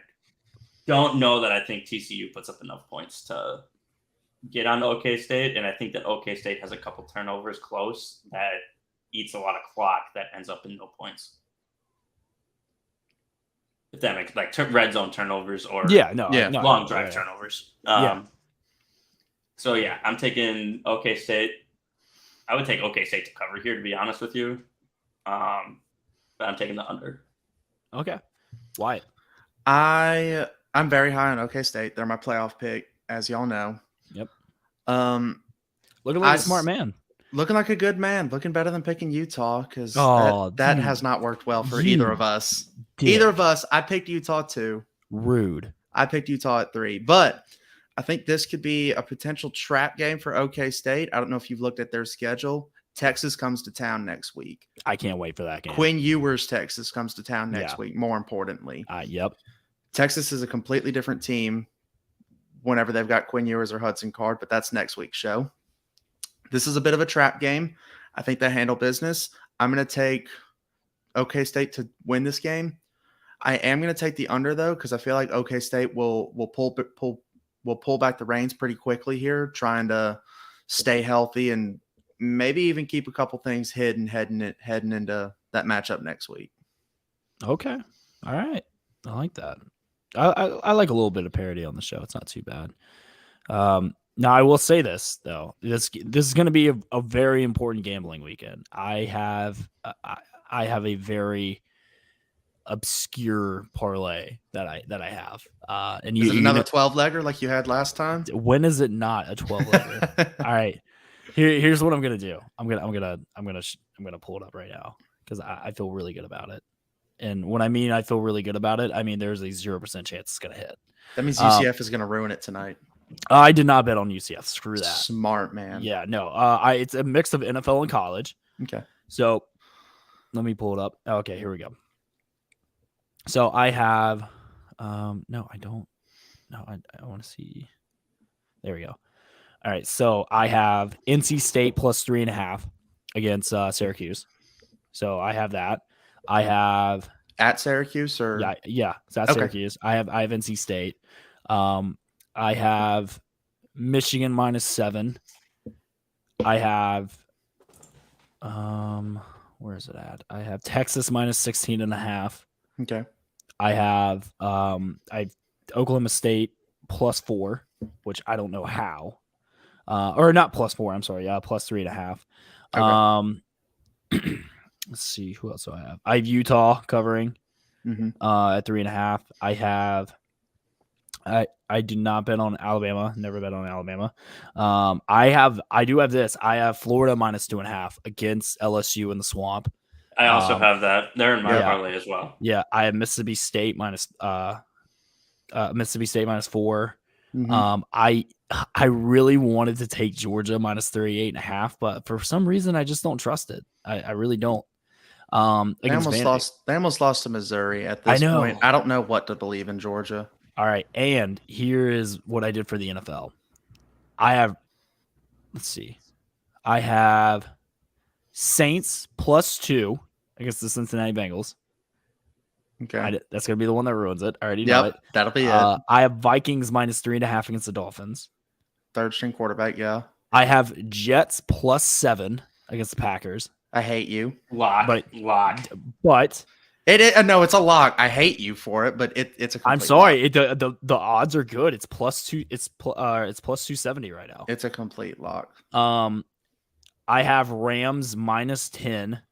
S2: don't know that I think TCU puts up enough points to get on OK State, and I think that OK State has a couple turnovers close that eats a lot of clock that ends up in no points. If that makes red zone turnovers or long drive turnovers. So yeah, I'm taking OK State. I would take OK State to cover here, to be honest with you. But I'm taking the under.
S3: Okay. Why?
S4: I'm very high on OK State. They're my playoff pick, as y'all know.
S3: Yep.
S4: Looking
S3: like a smart man.
S4: Looking like a good man. Looking better than picking Utah because that has not worked well for either of us. Either of us. I picked Utah too.
S3: Rude.
S4: I picked Utah at 3, but I think this could be a potential trap game for OK State. I don't know if you've looked at their schedule. Texas comes to town next week.
S3: I can't wait for that game.
S4: Quinn Ewers, Texas comes to town next week, more importantly.
S3: Yep.
S4: Texas is a completely different team whenever they've got Quinn Ewers or Hudson Card, but that's next week's show. This is a bit of a trap game. I think they handle business. I'm going to take OK State to win this game. I am going to take the under, though, because I feel like OK State will pull back the reins pretty quickly here, trying to stay healthy and maybe even keep a couple things hidden heading into that matchup next week.
S3: Okay. All right. I like that. I like a little bit of parody on the show. It's not too bad. Now, I will say this, though. This is going to be a very important gambling weekend. I have a very obscure parlay that I have. And
S4: is it another 12-legger like you had last time?
S3: When is it not a 12-legger? All right. Here's what I'm gonna do. I'm gonna pull it up right now because I feel really good about it. And when I mean I feel really good about it, I mean there's a 0% chance it's gonna hit.
S4: That means UCF is gonna ruin it tonight.
S3: I did not bet on UCF. Screw that.
S4: Smart man.
S3: Yeah, no. It's a mix of NFL and college.
S4: Okay.
S3: So let me pull it up. Okay, here we go. So I have no, I don't. No, I want to see. There we go. All right, so I have NC State plus 3.5 against Syracuse. So I have that. I have
S4: at Syracuse or
S3: yeah, it's at Syracuse. I have NC State. I have Michigan -7. I have where is it at? I have Texas -16.5.
S4: Okay.
S3: I have Oklahoma State +4, which I don't know how. Or not +4, I'm sorry. +3.5.
S4: Okay.
S3: Let's see who else do I have. I have Utah covering at 3.5. I have I do not bet on Alabama. Never bet on Alabama. I do have this. I have Florida -2.5 against LSU in the Swamp.
S2: I also have that. They're in my parlay as well.
S3: Yeah, I have Mississippi State -4. I really wanted to take Georgia -38.5, but for some reason I just don't trust it. I really don't.
S4: They almost lost to Missouri at this point. I don't know what to believe in Georgia.
S3: All right, and here is what I did for the NFL. I have Saints +2 against the Cincinnati Bengals.
S4: Okay.
S3: That's going to be the one that ruins it. I already know it.
S4: That'll be it.
S3: I have Vikings -3.5 against the Dolphins.
S4: Third string quarterback, yeah.
S3: I have Jets +7 against the Packers.
S4: I hate you.
S2: Lock.
S3: But
S4: No, it's a lock. I hate you for it, but it's a complete
S3: I'm sorry.
S4: lock.
S3: The odds are good. It's +2. It's +270 right now.
S4: It's a complete lock.
S3: I have Rams -10.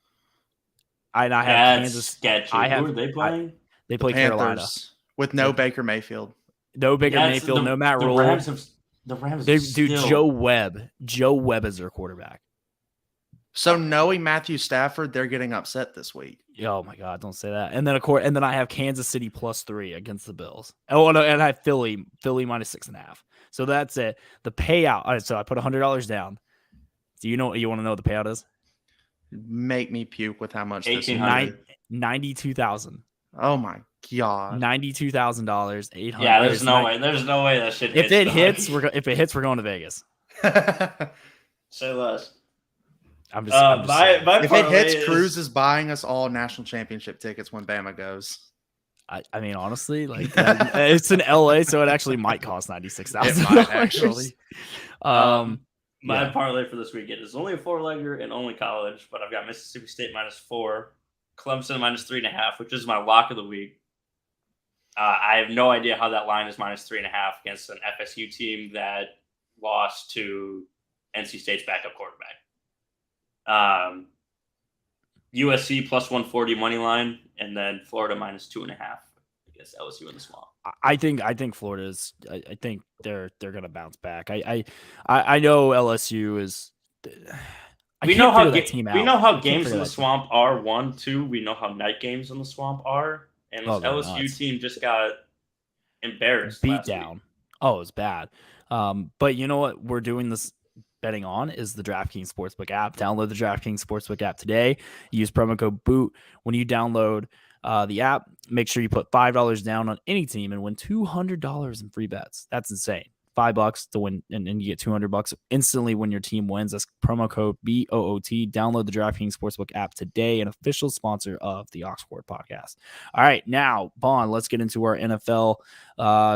S3: And I have
S2: That's
S3: Kansas.
S2: sketchy. Who are they playing?
S3: They play
S4: Panthers,
S3: Carolina
S4: with no Baker Mayfield.
S3: No Baker Mayfield. No Matt Rule.
S2: The Rams.
S3: Dude, Joe Webb. Joe Webb is their quarterback.
S4: So knowing Matthew Stafford, they're getting upset this week.
S3: Oh my God! Don't say that. And then I have Kansas City +3 against the Bills. Oh no, and I have Philly -6.5. So that's it. The payout. All right, so I put $100 down. Do you want to know what the payout is?
S4: Make me puke with how much this is.
S3: $92,000.
S4: Oh my God.
S3: $92,000. $800.
S2: Yeah, there's no way. There's no way that shit.
S3: If it hits, we're going to Vegas.
S2: Say less.
S3: I'm just
S4: if it hits, Cruz is buying us all national championship tickets when Bama goes.
S3: I mean, honestly, like it's in LA, so it actually might cost $96,000.
S4: It might actually.
S2: My parlay for this weekend is only a 4-legger and only college, but I've got Mississippi State -4, Clemson -3.5, which is my lock of the week. I have no idea how that line is -3.5 against an FSU team that lost to NC State's backup quarterback. USC +140 money line, and then Florida -2.5 against LSU in the Swamp.
S3: I think Florida's. I think they're gonna bounce back. I know LSU is.
S2: We know how games in the Swamp are 1-2. We know how night games in the Swamp are, and this LSU team just got embarrassed,
S3: beat down. Oh, it was bad. But you know what? We're doing this betting on is the DraftKings Sportsbook app. Download the DraftKings Sportsbook app today. Use promo code BOOT when you download the app. Make sure you put $5 down on any team and win $200 in free bets. That's insane. $5 to win, and you get $200 instantly when your team wins. That's promo code BOOT. Download the DraftKings Sportsbook app today, an official sponsor of the Oxford Podcast. All right, now, Bond, let's get into our NFL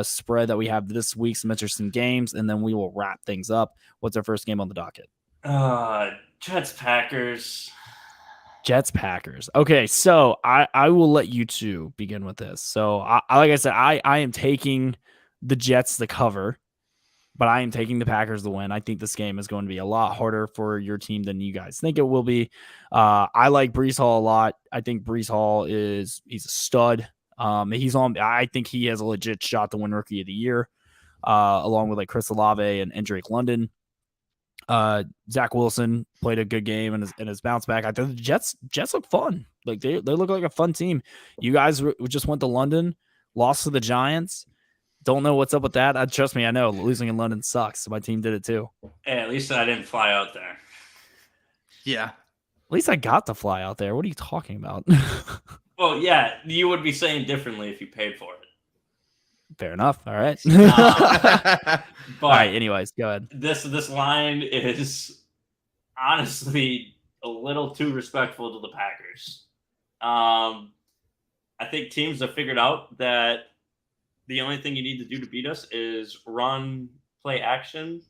S3: spread that we have this week, some interesting games, and then we will wrap things up. What's our first game on the docket?
S2: Jets-Packers.
S3: Jets-Packers. Okay, so I will let you two begin with this. So, like I said, I am taking the Jets to cover, but I am taking the Packers to win. I think this game is going to be a lot harder for your team than you guys think it will be. I like Breece Hall a lot. I think Breece Hall he's a stud. I think he has a legit shot to win Rookie of the Year, along with like Chris Olave and Drake London. Zach Wilson played a good game and his bounce back. I think the Jets look fun. Like they look like a fun team. You guys just went to London, lost to the Giants. Don't know what's up with that. Trust me, I know losing in London sucks. My team did it too.
S2: Hey, at least I didn't fly out there.
S4: Yeah.
S3: At least I got to fly out there. What are you talking about?
S2: Well, yeah, you would be saying differently if you paid for it.
S3: Fair enough. All right.
S2: But
S3: all right. Anyways, go ahead.
S2: This line is honestly a little too respectful to the Packers. I think teams have figured out that the only thing you need to do to beat us is run, play action,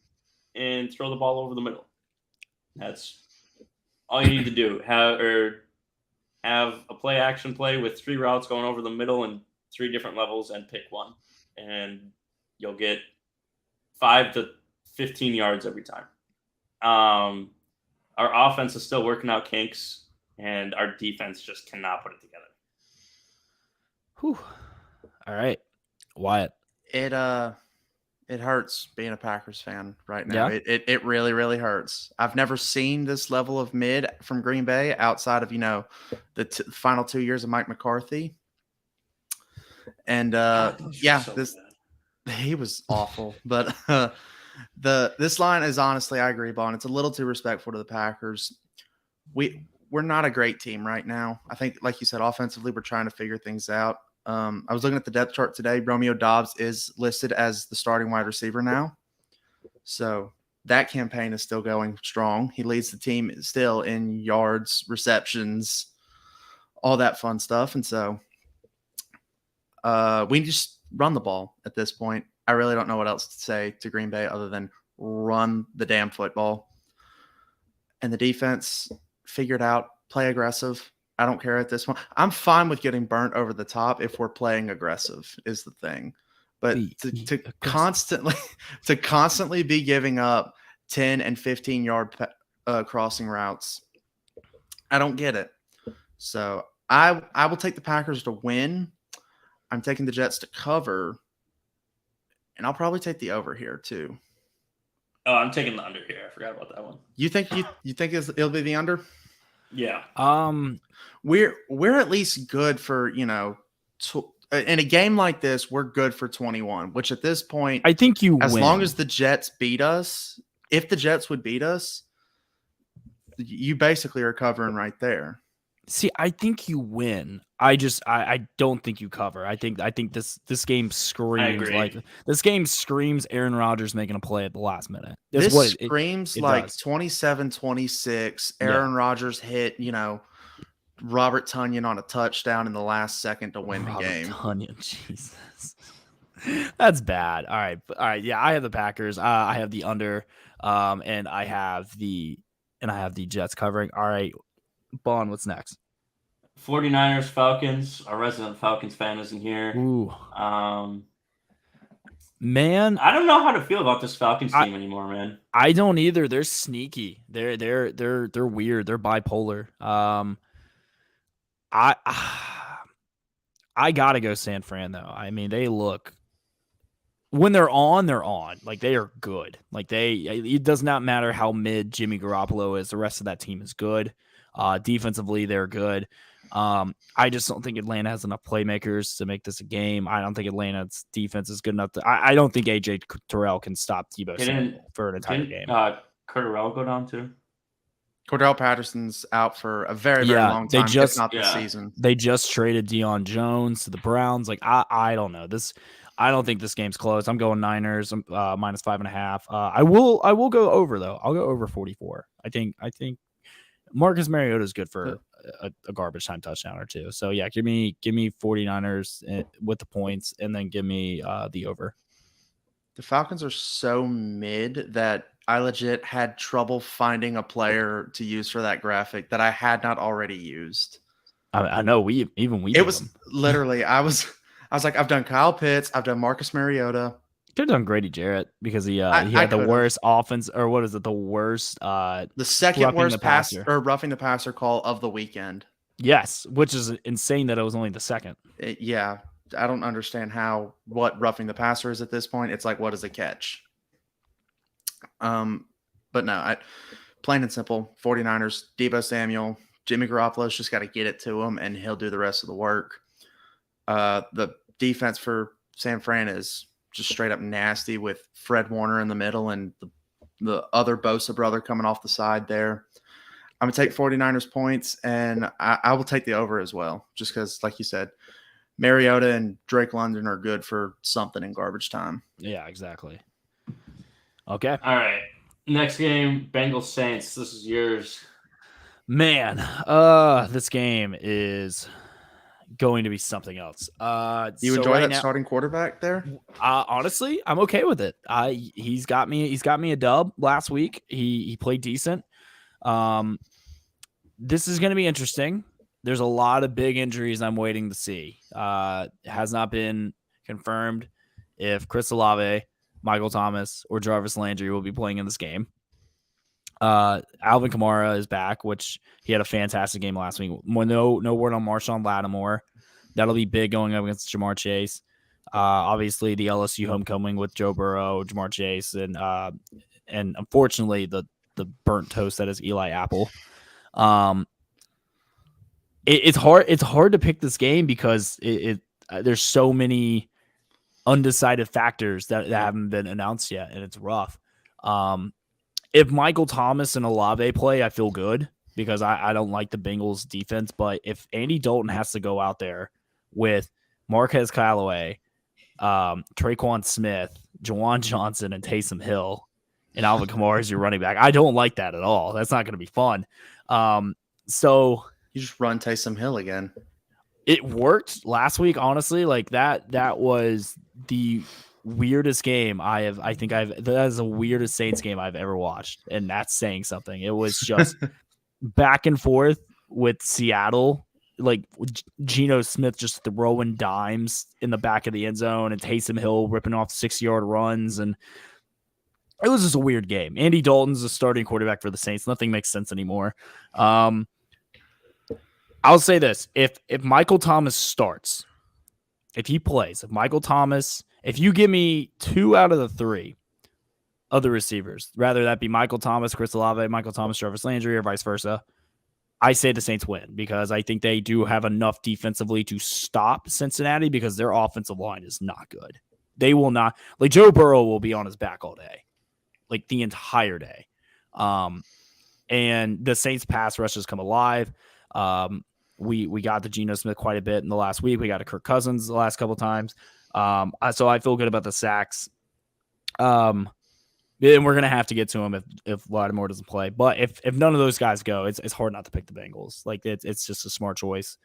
S2: and throw the ball over the middle. That's all you need to do. Have a play action play with 3 routes going over the middle and 3 different levels and pick one. And you'll get 5 to 15 yards every time. Our offense is still working out kinks, and our defense just cannot put it together.
S3: Whew. All right. Wyatt.
S4: It hurts being a Packers fan right now.
S3: Yeah.
S4: It really, really hurts. I've never seen this level of mid from Green Bay outside of, the final 2 years of Mike McCarthy. And he was awful. But this line is honestly, I agree, Bon. It's a little too respectful to the Packers. We're not a great team right now. I think, like you said, offensively, we're trying to figure things out. I was looking at the depth chart today. Romeo Doubs is listed as the starting wide receiver now. So that campaign is still going strong. He leads the team still in yards, receptions, all that fun stuff. And so We just run the ball at this point. I really don't know what else to say to Green Bay other than run the damn football. And the defense, figured out, play aggressive. I don't care at this point. I'm fine with getting burnt over the top if we're playing aggressive is the thing. But to constantly be giving up 10 and 15-yard crossing routes, I don't get it. So I will take the Packers to win. I'm taking the Jets to cover, and I'll probably take the over here too.
S2: Oh, I'm taking the under here. I forgot about that one.
S4: You think it'll be the under?
S2: Yeah.
S4: We're at least good for, in a game like this, we're good for 21, which at this point,
S3: I think
S4: as long as the Jets beat us, if the Jets would beat us, you basically are covering right there.
S3: See, I think you win. I don't think you cover. I think this game screams Aaron Rodgers making a play at the last minute.
S4: This screams like 27-26. Aaron Rodgers hit, Robert Tonyan on a touchdown in the last second to win the game.
S3: Tonyan, Jesus. That's bad. All right. Yeah, I have the Packers. I have the under. And I have the Jets covering. All right. Bond, what's next?
S2: 49ers, Falcons. Our resident Falcons fan isn't here.
S3: Ooh. Man,
S2: I don't know how to feel about this Falcons team anymore, man.
S3: I don't either. They're sneaky. They're weird. They're bipolar. I gotta go San Fran though. I mean, they look, when they're on. Like, they are good. Like, it does not matter how mid Jimmy Garoppolo is. The rest of that team is good. Defensively, they're good. I just don't think Atlanta has enough playmakers to make this a game. I don't think Atlanta's defense is good enough I don't think AJ Terrell can stop Tebow Samuel for an entire game.
S2: Cordell go down too?
S4: Cordell Patterson's out for a very, very long time. If not this season. They
S3: just traded Deion Jones to the Browns. Like, I don't know. I don't think this game's close. I'm going Niners minus 5.5. I will go over though. I'll go over 44. I think Marcus Mariota is good for a garbage time touchdown or two. So yeah, give me 49ers with the points, and then give me the over.
S4: The Falcons are so mid that I legit had trouble finding a player to use for that graphic that I had not already used.
S3: I know it was
S4: them. Literally I was like, I've done Kyle Pitts, I've done Marcus Mariota.
S3: Could have done Grady Jarrett because he had the worst offense, or what is it? The worst, the
S4: second worst pass or roughing the passer call of the weekend.
S3: Yes, which is insane that it was only the second.
S4: Yeah, I don't understand what roughing the passer is at this point. It's like, what is a catch? But no, plain and simple, 49ers, Deebo Samuel, Jimmy Garoppolo's just got to get it to him, and he'll do the rest of the work. The defense for San Fran is just straight up nasty with Fred Warner in the middle and the other Bosa brother coming off the side there. I'm going to take 49ers points, and I will take the over as well, just because, like you said, Mariota and Drake London are good for something in garbage time.
S3: Yeah, exactly. Okay.
S2: All right. Next game, Bengals Saints. This is yours.
S3: Man, this game is going to be something else.
S4: You enjoy that starting quarterback there?
S3: Honestly, I'm okay with it. He's got me a dub last week. He played decent. This is going to be interesting. There's a lot of big injuries I'm waiting to see. It has not been confirmed if Chris Olave, Michael Thomas, or Jarvis Landry will be playing in this game. Alvin Kamara is back, which he had a fantastic game last week. No word on Marshawn Lattimore. That'll be big going up against Jamar Chase. Obviously, the LSU homecoming with Joe Burrow, Jamar Chase, and unfortunately the burnt toast that is Eli Apple. It's hard to pick this game because there's so many undecided factors that haven't been announced yet, and it's rough. If Michael Thomas and Olave play, I feel good because I don't like the Bengals defense. But if Andy Dalton has to go out there with Marquez Callaway, Traquan Smith, Jawan Johnson, and Taysom Hill, and Alvin Kamara as your running back, I don't like that at all. That's not going to be fun. So
S4: you just run Taysom Hill again.
S3: It worked last week, honestly. Like that was the weirdest game that is the weirdest Saints game I've ever watched, and that's saying something. It was just back and forth with Seattle, like Geno Smith just throwing dimes in the back of the end zone, and Taysom Hill ripping off 6-yard runs, and it was just a weird game. Andy Dalton's the starting quarterback for the Saints. Nothing makes sense anymore. I'll say this: if Michael Thomas starts, if he plays, if you give me 2 out of the 3 other receivers, rather that be Michael Thomas, Chris Olave, Michael Thomas, Jarvis Landry, or vice versa, I say the Saints win because I think they do have enough defensively to stop Cincinnati because their offensive line is not good. They will not, like Joe Burrow will be on his back all day, like the entire day. And the Saints pass rush has come alive. We got to Geno Smith quite a bit in the last week. We got to Kirk Cousins the last couple of times. So I feel good about the sacks. And we're gonna have to get to him if Lattimore doesn't play. But if none of those guys go, it's hard not to pick the Bengals. Like it's just a smart choice,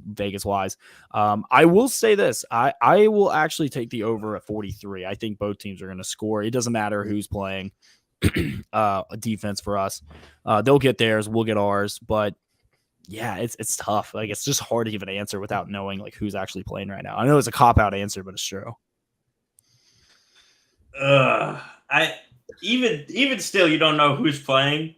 S3: Vegas wise. I will say this: I will actually take the over at 43. I think both teams are gonna score. It doesn't matter who's playing a defense for us. They'll get theirs, we'll get ours. But yeah, it's tough. Like it's just hard to give an answer without knowing like who's actually playing right now. I know it's a cop-out answer, but it's true.
S2: Even still, you don't know who's playing.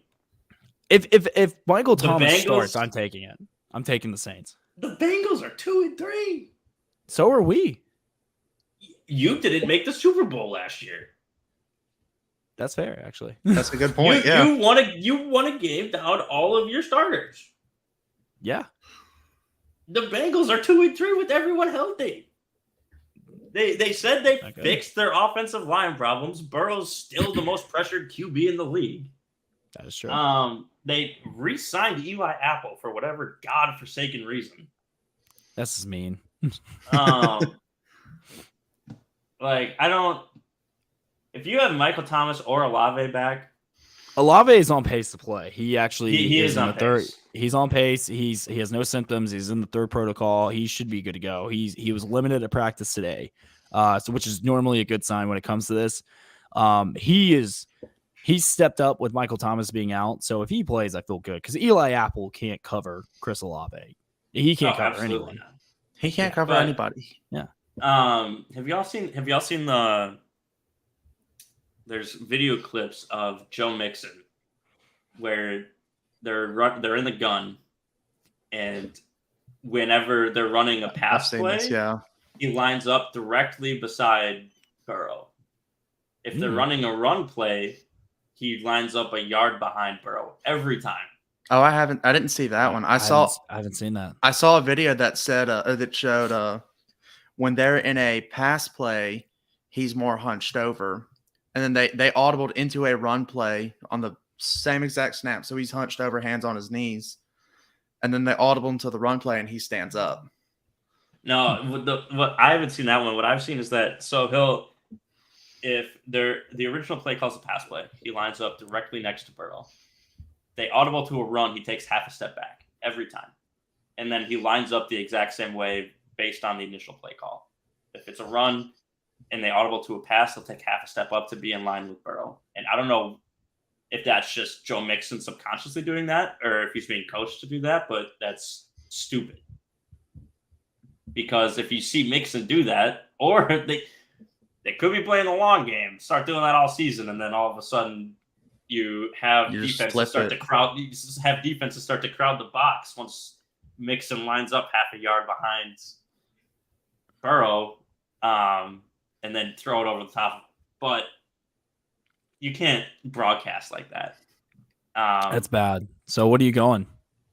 S3: If Michael Thomas
S2: Bengals,
S3: starts, I'm taking it. I'm taking the Saints.
S2: The Bengals are 2-3.
S3: So are we.
S2: You didn't make the Super Bowl last year.
S3: That's fair, actually.
S4: That's a good point.
S2: You won a game without all of your starters.
S3: Yeah.
S2: The Bengals are 2-3 with everyone healthy. They said they fixed their offensive line problems. Burrow's still the most pressured QB in the league.
S3: That is true.
S2: They re-signed Eli Apple for whatever godforsaken reason.
S3: That's just mean.
S2: Like I don't. If you have Michael Thomas or Olave back,
S3: Olave is on pace to play. He actually
S2: he is
S3: in
S2: on
S3: the
S2: pace.
S3: third. He's on pace. He has no symptoms. He's in the third protocol. He should be good to go. He was limited at practice today, which is normally a good sign when it comes to this. He's stepped up with Michael Thomas being out. So if he plays, I feel good because Eli Apple can't cover Chris Olave. He can't cover anyone.
S2: Not.
S4: He can't cover anybody.
S3: Yeah.
S2: Have y'all seen the? There's video clips of Joe Mixon where they're in the gun, and whenever they're running a pass play, he lines up directly beside Burrow. If they're running a run play, he lines up a yard behind Burrow every time.
S4: Oh, I didn't see that one. I
S3: haven't seen that.
S4: I saw a video that said that showed when they're in a pass play, he's more hunched over. And then they audibled into a run play on the same exact snap. So he's hunched over, hands on his knees. And then they audible into the run play and he stands up.
S2: No, what I haven't seen that one. What I've seen is that if the original play calls a pass play, he lines up directly next to Burrow. They audible to a run, he takes half a step back every time. And then he lines up the exact same way based on the initial play call. If it's a run and they audible to a pass, he'll take half a step up to be in line with Burrow. And I don't know if that's just Joe Mixon subconsciously doing that or if he's being coached to do that, but that's stupid. Because if you see Mixon do that, or they could be playing the long game, start doing that all season, and then all of a sudden you have defenses start to crowd the box once Mixon lines up half a yard behind Burrow, and then throw it over the top. But you can't broadcast like that.
S3: That's bad. So what are you going?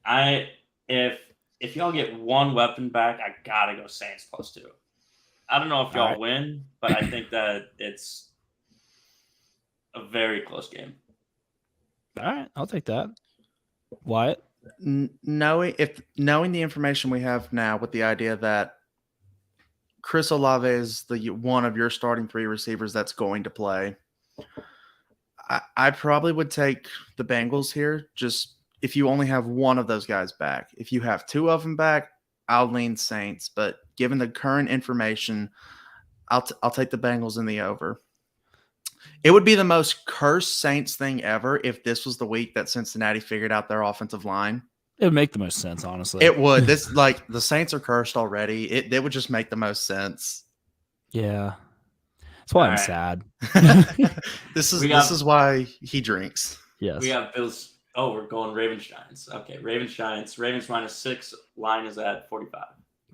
S2: If y'all get one weapon back, I gotta go Saints +2. I don't know if y'all win, but I think that it's a very close game.
S3: All right, I'll take that. Wyatt?
S4: Knowing the information we have now with the idea that Chris Olave is the one of your starting 3 receivers that's going to play, I probably would take the Bengals here. Just if you only have one of those guys back, if you have 2 of them back, I'll lean Saints, but given the current information, I'll take the Bengals in the over. It would be the most cursed Saints thing ever if this was the week that Cincinnati figured out their offensive line.
S3: It would make the most sense, honestly.
S4: It would. This like the Saints are cursed already. It would just make the most sense.
S3: Yeah. That's why I'm sad.
S4: This is why he drinks.
S3: Yes.
S2: We got Bills. Oh, we're going Ravens Giants. Okay, Ravens Giants. Ravens -6. Line is at 45.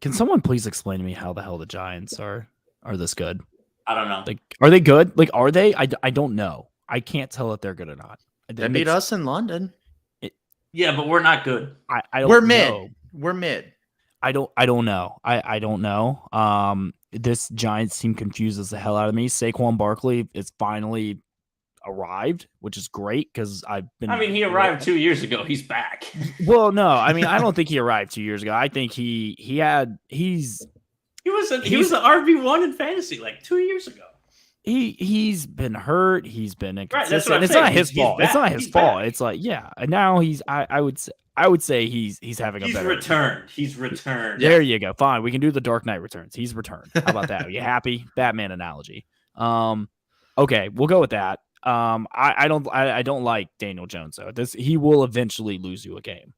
S3: Can someone please explain to me how the hell the Giants are this good?
S2: I don't know.
S3: Like, are they good? Like, are they? I don't know. I can't tell if they're good or not.
S4: They beat us in London.
S2: Yeah, but we're not good.
S3: I don't
S4: We're
S3: know.
S4: mid. We're mid.
S3: I don't know. I don't know. This Giants team confuses the hell out of me. Saquon Barkley is finally arrived, which is great because I've been.
S2: I mean, he arrived 2 years ago. He's back.
S3: Well, no, I mean, I don't think he arrived 2 years ago. I think he
S2: was an RB1 in fantasy like 2 years ago.
S3: He's been hurt. He's been inconsistent.
S2: Right,
S3: it's not his fault. It's not his fault.
S2: Back.
S3: It's like, yeah. And now I would say he's having a better.
S2: Returned. He's returned.
S3: There you go. Fine. We can do the Dark Knight Returns. He's returned. How about that? Are you happy? Batman analogy. Okay, we'll go with that. I don't like Daniel Jones though. He will eventually lose you a game.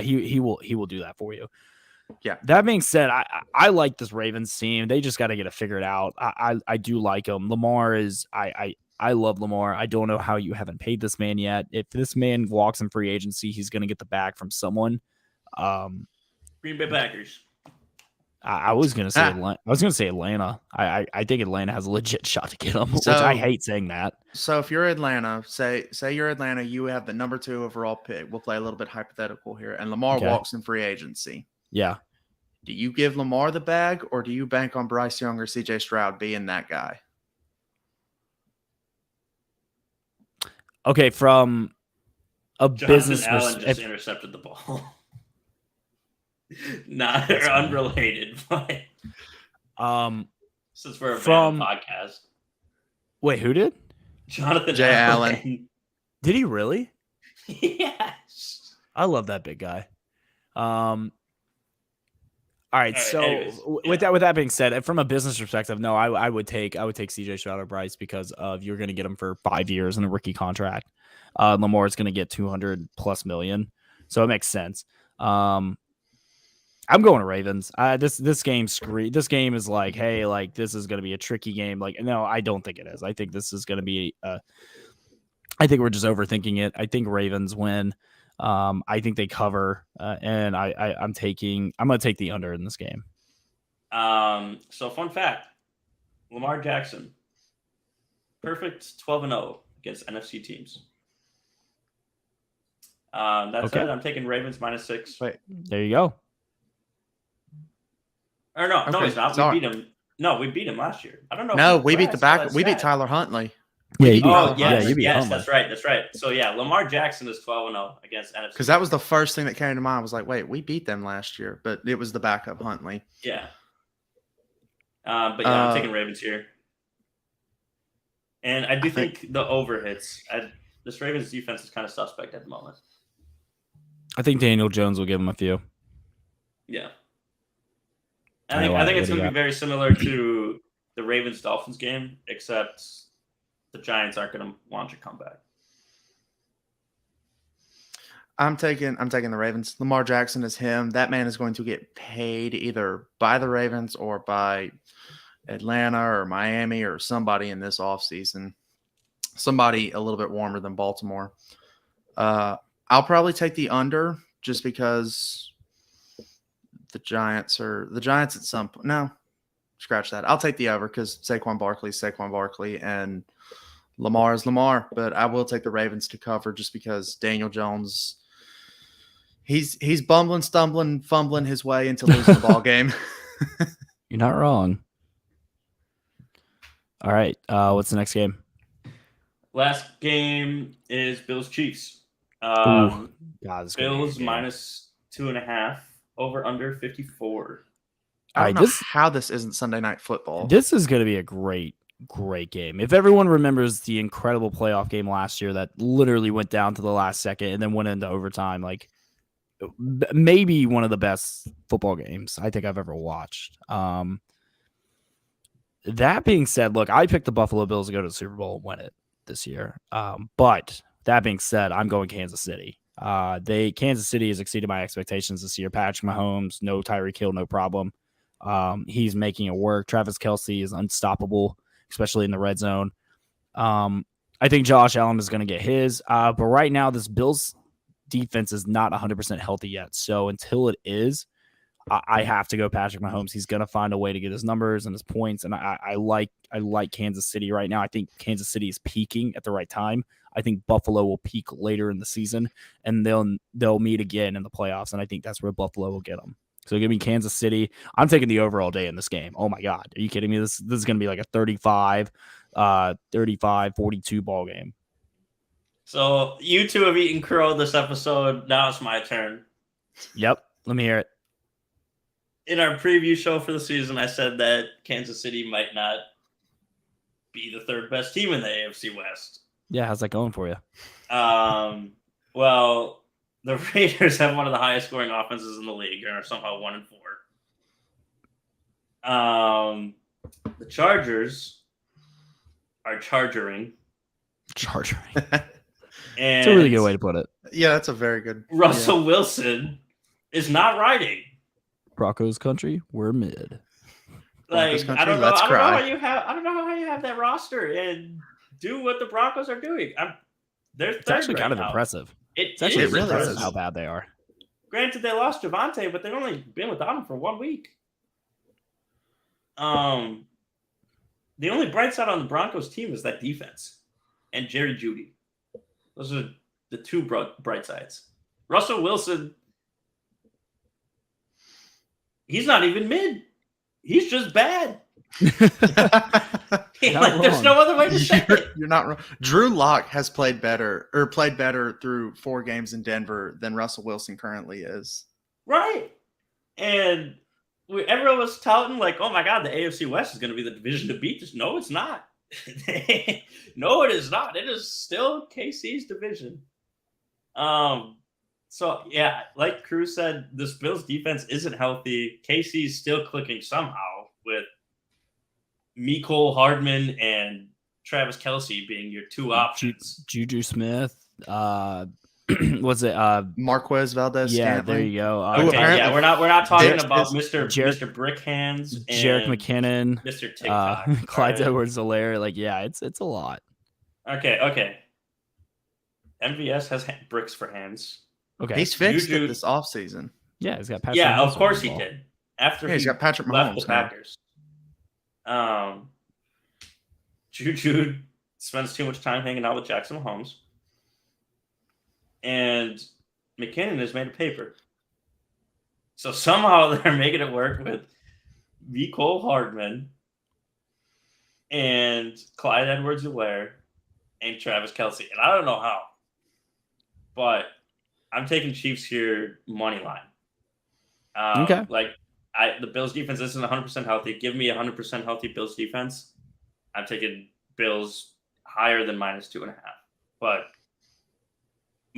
S3: He will do that for you.
S4: Yeah.
S3: That being said, I like this Ravens team. They just got to get it figured out. I do like them. Lamar is I love Lamar. I don't know how you haven't paid this man yet. If this man walks in free agency, he's going to get the bag from someone.
S2: Green Bay Packers.
S3: I was going to say Atlanta. I was going to say Atlanta. I think Atlanta has a legit shot to get him, which I hate saying that.
S4: So if you're Atlanta, say you're Atlanta, you have the number 2 overall pick. We'll play a little bit hypothetical here, and Lamar walks in free agency.
S3: Yeah.
S4: Do you give Lamar the bag, or do you bank on Bryce Young or CJ Stroud being that guy?
S3: Okay, from a
S2: Jonathan
S3: business
S2: Allen just intercepted the ball. Not unrelated, but since we're a podcast.
S3: Wait, who did?
S2: Jonathan
S4: J. Allen.
S3: Did he really?
S2: Yes.
S3: I love that big guy. All right, so
S2: anyways,
S3: with that being said, from a business perspective, no, I would take CJ Stroud or Bryce because of you're going to get him for 5 years in a rookie contract. Lamar is going to get $200+ million, so it makes sense. I'm going to Ravens. This game is like, hey, like this is going to be a tricky game. Like, no, I don't think it is. I think this is going to be. I think we're just overthinking it. I think Ravens win. I think they cover, and I'm going to take the under in this game.
S2: So fun fact, Lamar Jackson, perfect 12-0 against NFC teams. That's it. I'm taking Ravens -6.
S4: Wait,
S3: there you go.
S2: Or no,
S4: okay,
S2: he's not.
S4: sorry.
S2: We beat him. No, we beat him last year. I don't know.
S4: No, we beat the back. We beat Tyler Huntley.
S3: Yeah,
S4: you beat
S3: you beat
S2: yes,
S3: Huntley.
S2: that's right. So yeah, Lamar Jackson is 12-0 against NFC.
S4: Because that was the first thing that came to mind. I was like, wait, we beat them last year, but it was the backup Huntley.
S2: Yeah. But yeah, I'm taking Ravens here. And I do think the over hits. This Ravens defense is kind of suspect at the moment.
S3: I think Daniel Jones will give him a few.
S2: Yeah. I think it's going to be very similar to the Ravens-Dolphins game, except the Giants aren't going to launch a comeback.
S4: I'm taking the Ravens. Lamar Jackson is him. That man is going to get paid either by the Ravens or by Atlanta or Miami or somebody in this offseason. Somebody a little bit warmer than Baltimore. I'll probably take the under just because the Giants at some point. No, scratch that. I'll take the over because Saquon Barkley, and Lamar is Lamar. But I will take the Ravens to cover just because Daniel Jones, he's bumbling, stumbling, fumbling his way into losing the ball game.
S3: You're not wrong. All right, what's the next game?
S2: Last game is Bills-Chiefs.
S3: God,
S2: Bills -2.5. Over under 54.
S4: I don't know how this isn't Sunday Night Football.
S3: This is going to be a great game. If everyone remembers the incredible playoff game last year that literally went down to the last second and then went into overtime, like maybe one of the best football games I think I've ever watched. That being said, look, I picked the Buffalo Bills to go to the Super Bowl and win it this year. But that being said, I'm going Kansas City. Kansas City has exceeded my expectations this year. Patrick Mahomes, no Tyreek Hill, no problem. He's making it work. Travis Kelce is unstoppable, especially in the red zone. I think Josh Allen is going to get his. But right now, this Bills defense is not 100% healthy yet. So until it is, I have to go Patrick Mahomes. He's going to find a way to get his numbers and his points. And I like Kansas City right now. I think Kansas City is peaking at the right time. I think Buffalo will peak later in the season, and they'll meet again in the playoffs. And I think that's where Buffalo will get them. So give me Kansas City. I'm taking the over all day in this game. Oh my God. Are you kidding me? This is going to be like a 35-42 ball game.
S2: So you two have eaten crow this episode. Now it's my turn.
S3: Yep. Let me hear it.
S2: In our preview show for the season, I said that Kansas City might not be the third best team in the AFC West.
S3: Yeah, how's that going for you?
S2: Well, the Raiders have one of the highest scoring offenses in the league and are somehow 1-4. The Chargers are chargering.
S3: Chargering.
S2: And
S3: it's a really good way to put it.
S4: Yeah, that's a very good.
S2: Russell Wilson is not riding.
S3: Broncos country, we're mid.
S2: Like
S4: country,
S2: I don't
S4: let's
S2: know
S4: cry.
S2: how you have that roster and do what the Broncos are doing.
S3: It's actually kind of impressive.
S2: It's
S3: actually
S2: really
S3: impressive
S4: is.
S3: how bad they are.
S2: Granted, they lost Javonte, but they've only been without him for 1 week. The only bright side on the Broncos team is that defense and Jerry Jeudy. Those are the two bright sides. Russell Wilson, he's not even mid. He's just bad. There's no other way to say it.
S4: You're not wrong. Drew Lock has played better through 4 games in Denver than Russell Wilson currently is.
S2: Right. And everyone was touting like, oh my God, the AFC West is going to be the division to beat. No, it's not. No, it is not. It is still KC's division. So yeah, like Cruz said, this Bills defense isn't healthy. KC's still clicking somehow with Mecole Hardman and Travis Kelce being your two options.
S3: Juju Smith. Was it
S4: Marquez Valdez?
S3: Yeah,
S4: Scantling.
S3: there you go.
S2: Okay, yeah, we're not talking
S4: Derek-
S2: about Mr. Brickhands and
S3: Jarek McKinnon,
S2: Mr. TikTok.
S3: Clyde
S2: right?
S3: Edwards-Helaire. Like, yeah, it's a lot.
S2: Okay. MVS has bricks for hands.
S3: Okay,
S4: He's fixed
S2: Juju-
S4: it this offseason.
S3: yeah, he's got Patrick.
S2: Yeah,
S3: Mahomes
S2: of course
S3: on the
S2: he
S3: ball.
S2: did. After
S4: Yeah, he's
S2: he
S4: got Patrick
S2: left the
S4: Mahomes now.
S2: Packers. Juju spends too much time hanging out with Jackson Mahomes. And McKinnon has made a paper. So somehow they're making it work with Mecole Hardman and Clyde Edwards-Helaire and Travis Kelce. And I don't know how. But I'm taking Chiefs here money line.
S3: Okay.
S2: The Bills defense isn't 100% healthy. Give me a 100% healthy Bills defense. I'm taking Bills higher than -2.5. But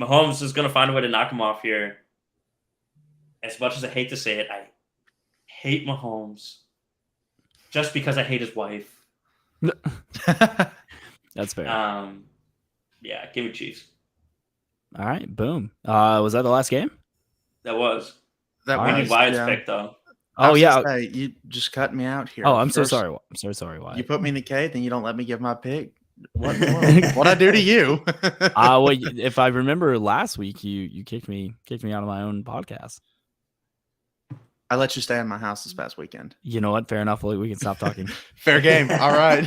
S2: Mahomes is going to find a way to knock him off here. As much as I hate to say it, I hate Mahomes just because I hate his wife.
S3: That's fair.
S2: Yeah, give me Chiefs.
S3: All right, boom. Was that the last game?
S2: That was.
S4: That
S3: All
S2: We
S3: right.
S2: need Wyatt's
S4: yeah.
S2: pick, though.
S4: I
S3: Oh
S4: was
S3: yeah.
S4: gonna say, you just cut me out here.
S3: Oh, I'm so
S4: First,
S3: sorry. I'm so sorry. Why?
S4: You put me in the K, then you don't let me give my pick. What I do to you?
S3: Well, if I remember last week, you kicked me out of my own podcast.
S4: I let you stay in my house this past weekend.
S3: You know what? Fair enough. We can stop talking.
S4: Fair game. All right.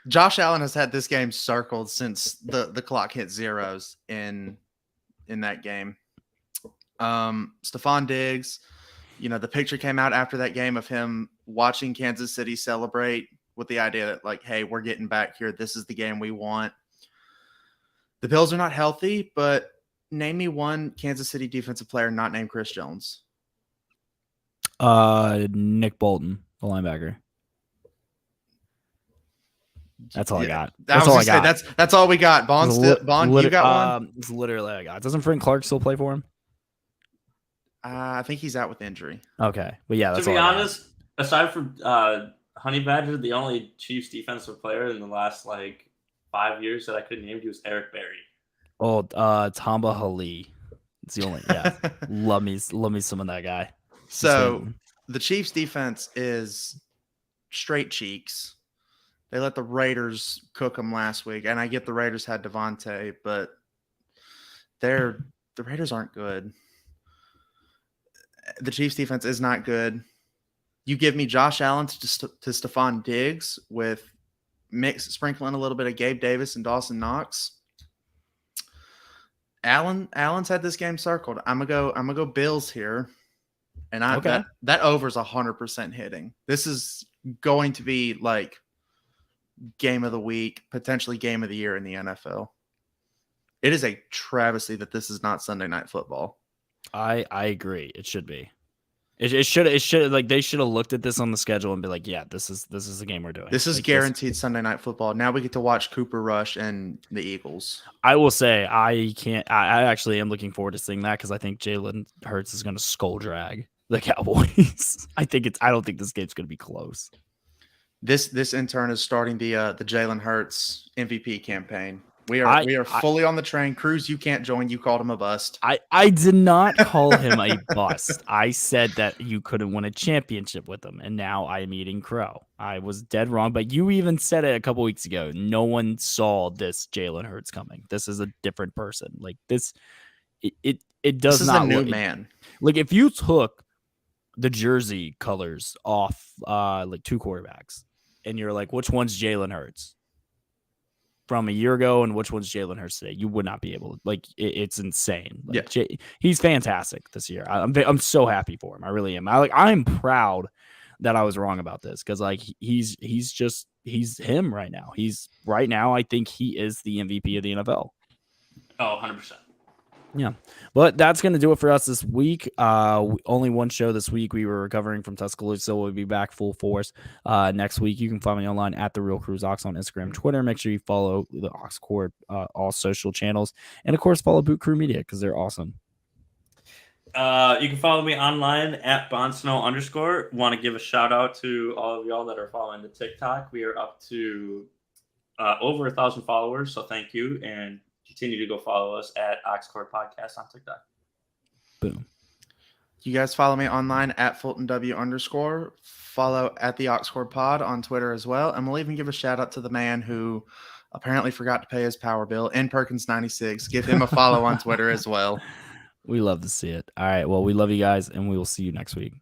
S4: Josh Allen has had this game circled since the clock hit zeros in that game. Stephon Diggs, the picture came out after that game of him watching Kansas City celebrate with the idea that, like, hey, we're getting back here. This is the game we want. The Bills are not healthy, but name me one Kansas City defensive player not named Chris Jones.
S3: Nick Bolton, the linebacker. That's all I got.
S4: That's all I got. That's all we got. Bond, you got one?
S3: It's literally all I got. Doesn't Frank Clark still play for him?
S4: I think he's out with injury.
S3: Okay, but yeah, that's
S2: to be honest. Aside from Honey Badger, the only Chiefs defensive player in the last 5 years that I could name was Eric Berry.
S3: Oh, Tamba Hali. It's the only love me some of that guy.
S4: So the Chiefs defense is straight cheeks. They let the Raiders cook them last week, and I get the Raiders had Devontae, but the Raiders aren't good. The Chiefs defense is not good. You give me Josh Allen to Stephon Diggs with sprinkling a little bit of Gabe Davis and Dawson Knox. Allen's had this game circled. I'm gonna go Bills here, and that over's 100% hitting. This is going to be game of the week, potentially game of the year in the NFL. It is a travesty that this is not Sunday Night Football.
S3: I agree. It should be. It should they should have looked at this on the schedule and be like, yeah, this is the game we're doing.
S4: This is guaranteed Sunday Night Football. Now we get to watch Cooper Rush and the Eagles.
S3: I will say I actually am looking forward to seeing that because I think Jalen Hurts is going to skull drag the Cowboys. I don't think this game's going to be close.
S4: This intern is starting the Jalen Hurts MVP campaign. We are fully on the train. Cruz, you can't join. You called him a bust.
S3: I did not call him a bust. I said that you couldn't win a championship with him, and now I am eating crow. I was dead wrong, but you even said it a couple weeks ago. No one saw this Jalen Hurts coming. This is a different person. It does not
S4: look. This is a new man.
S3: If you took the jersey colors off two quarterbacks, and you're like, which one's Jalen Hurts from a year ago and which one's Jalen Hurts today, you would not be able to. It's insane. He's fantastic this year. I'm so happy for him. I really am. I'm proud that I was wrong about this because he's him right now. I think he is the MVP of the NFL.
S2: Oh, 100%.
S3: Yeah, but that's going to do it for us this week. Only one show this week. We were recovering from Tuscaloosa, so we'll be back full force next week. You can find me online at The Real Cruz Ox on Instagram, Twitter. Make sure you follow the Ox Corp, all social channels. And, of course, follow Boot Crew Media because they're awesome.
S2: You can follow me online at @BondSnow_. Want to give a shout-out to all of y'all that are following the TikTok. We are up to over 1,000 followers, so thank you. And continue to go follow us at Oxcord Podcast on TikTok.
S3: Boom.
S4: You guys follow me online at FultonW_. Follow at the Oxcord Pod on Twitter as well. And we'll even give a shout out to the man who apparently forgot to pay his power bill, N Perkins 96. Give him a follow on Twitter as well.
S3: We love to see it. All right. Well, we love you guys, and we will see you next week.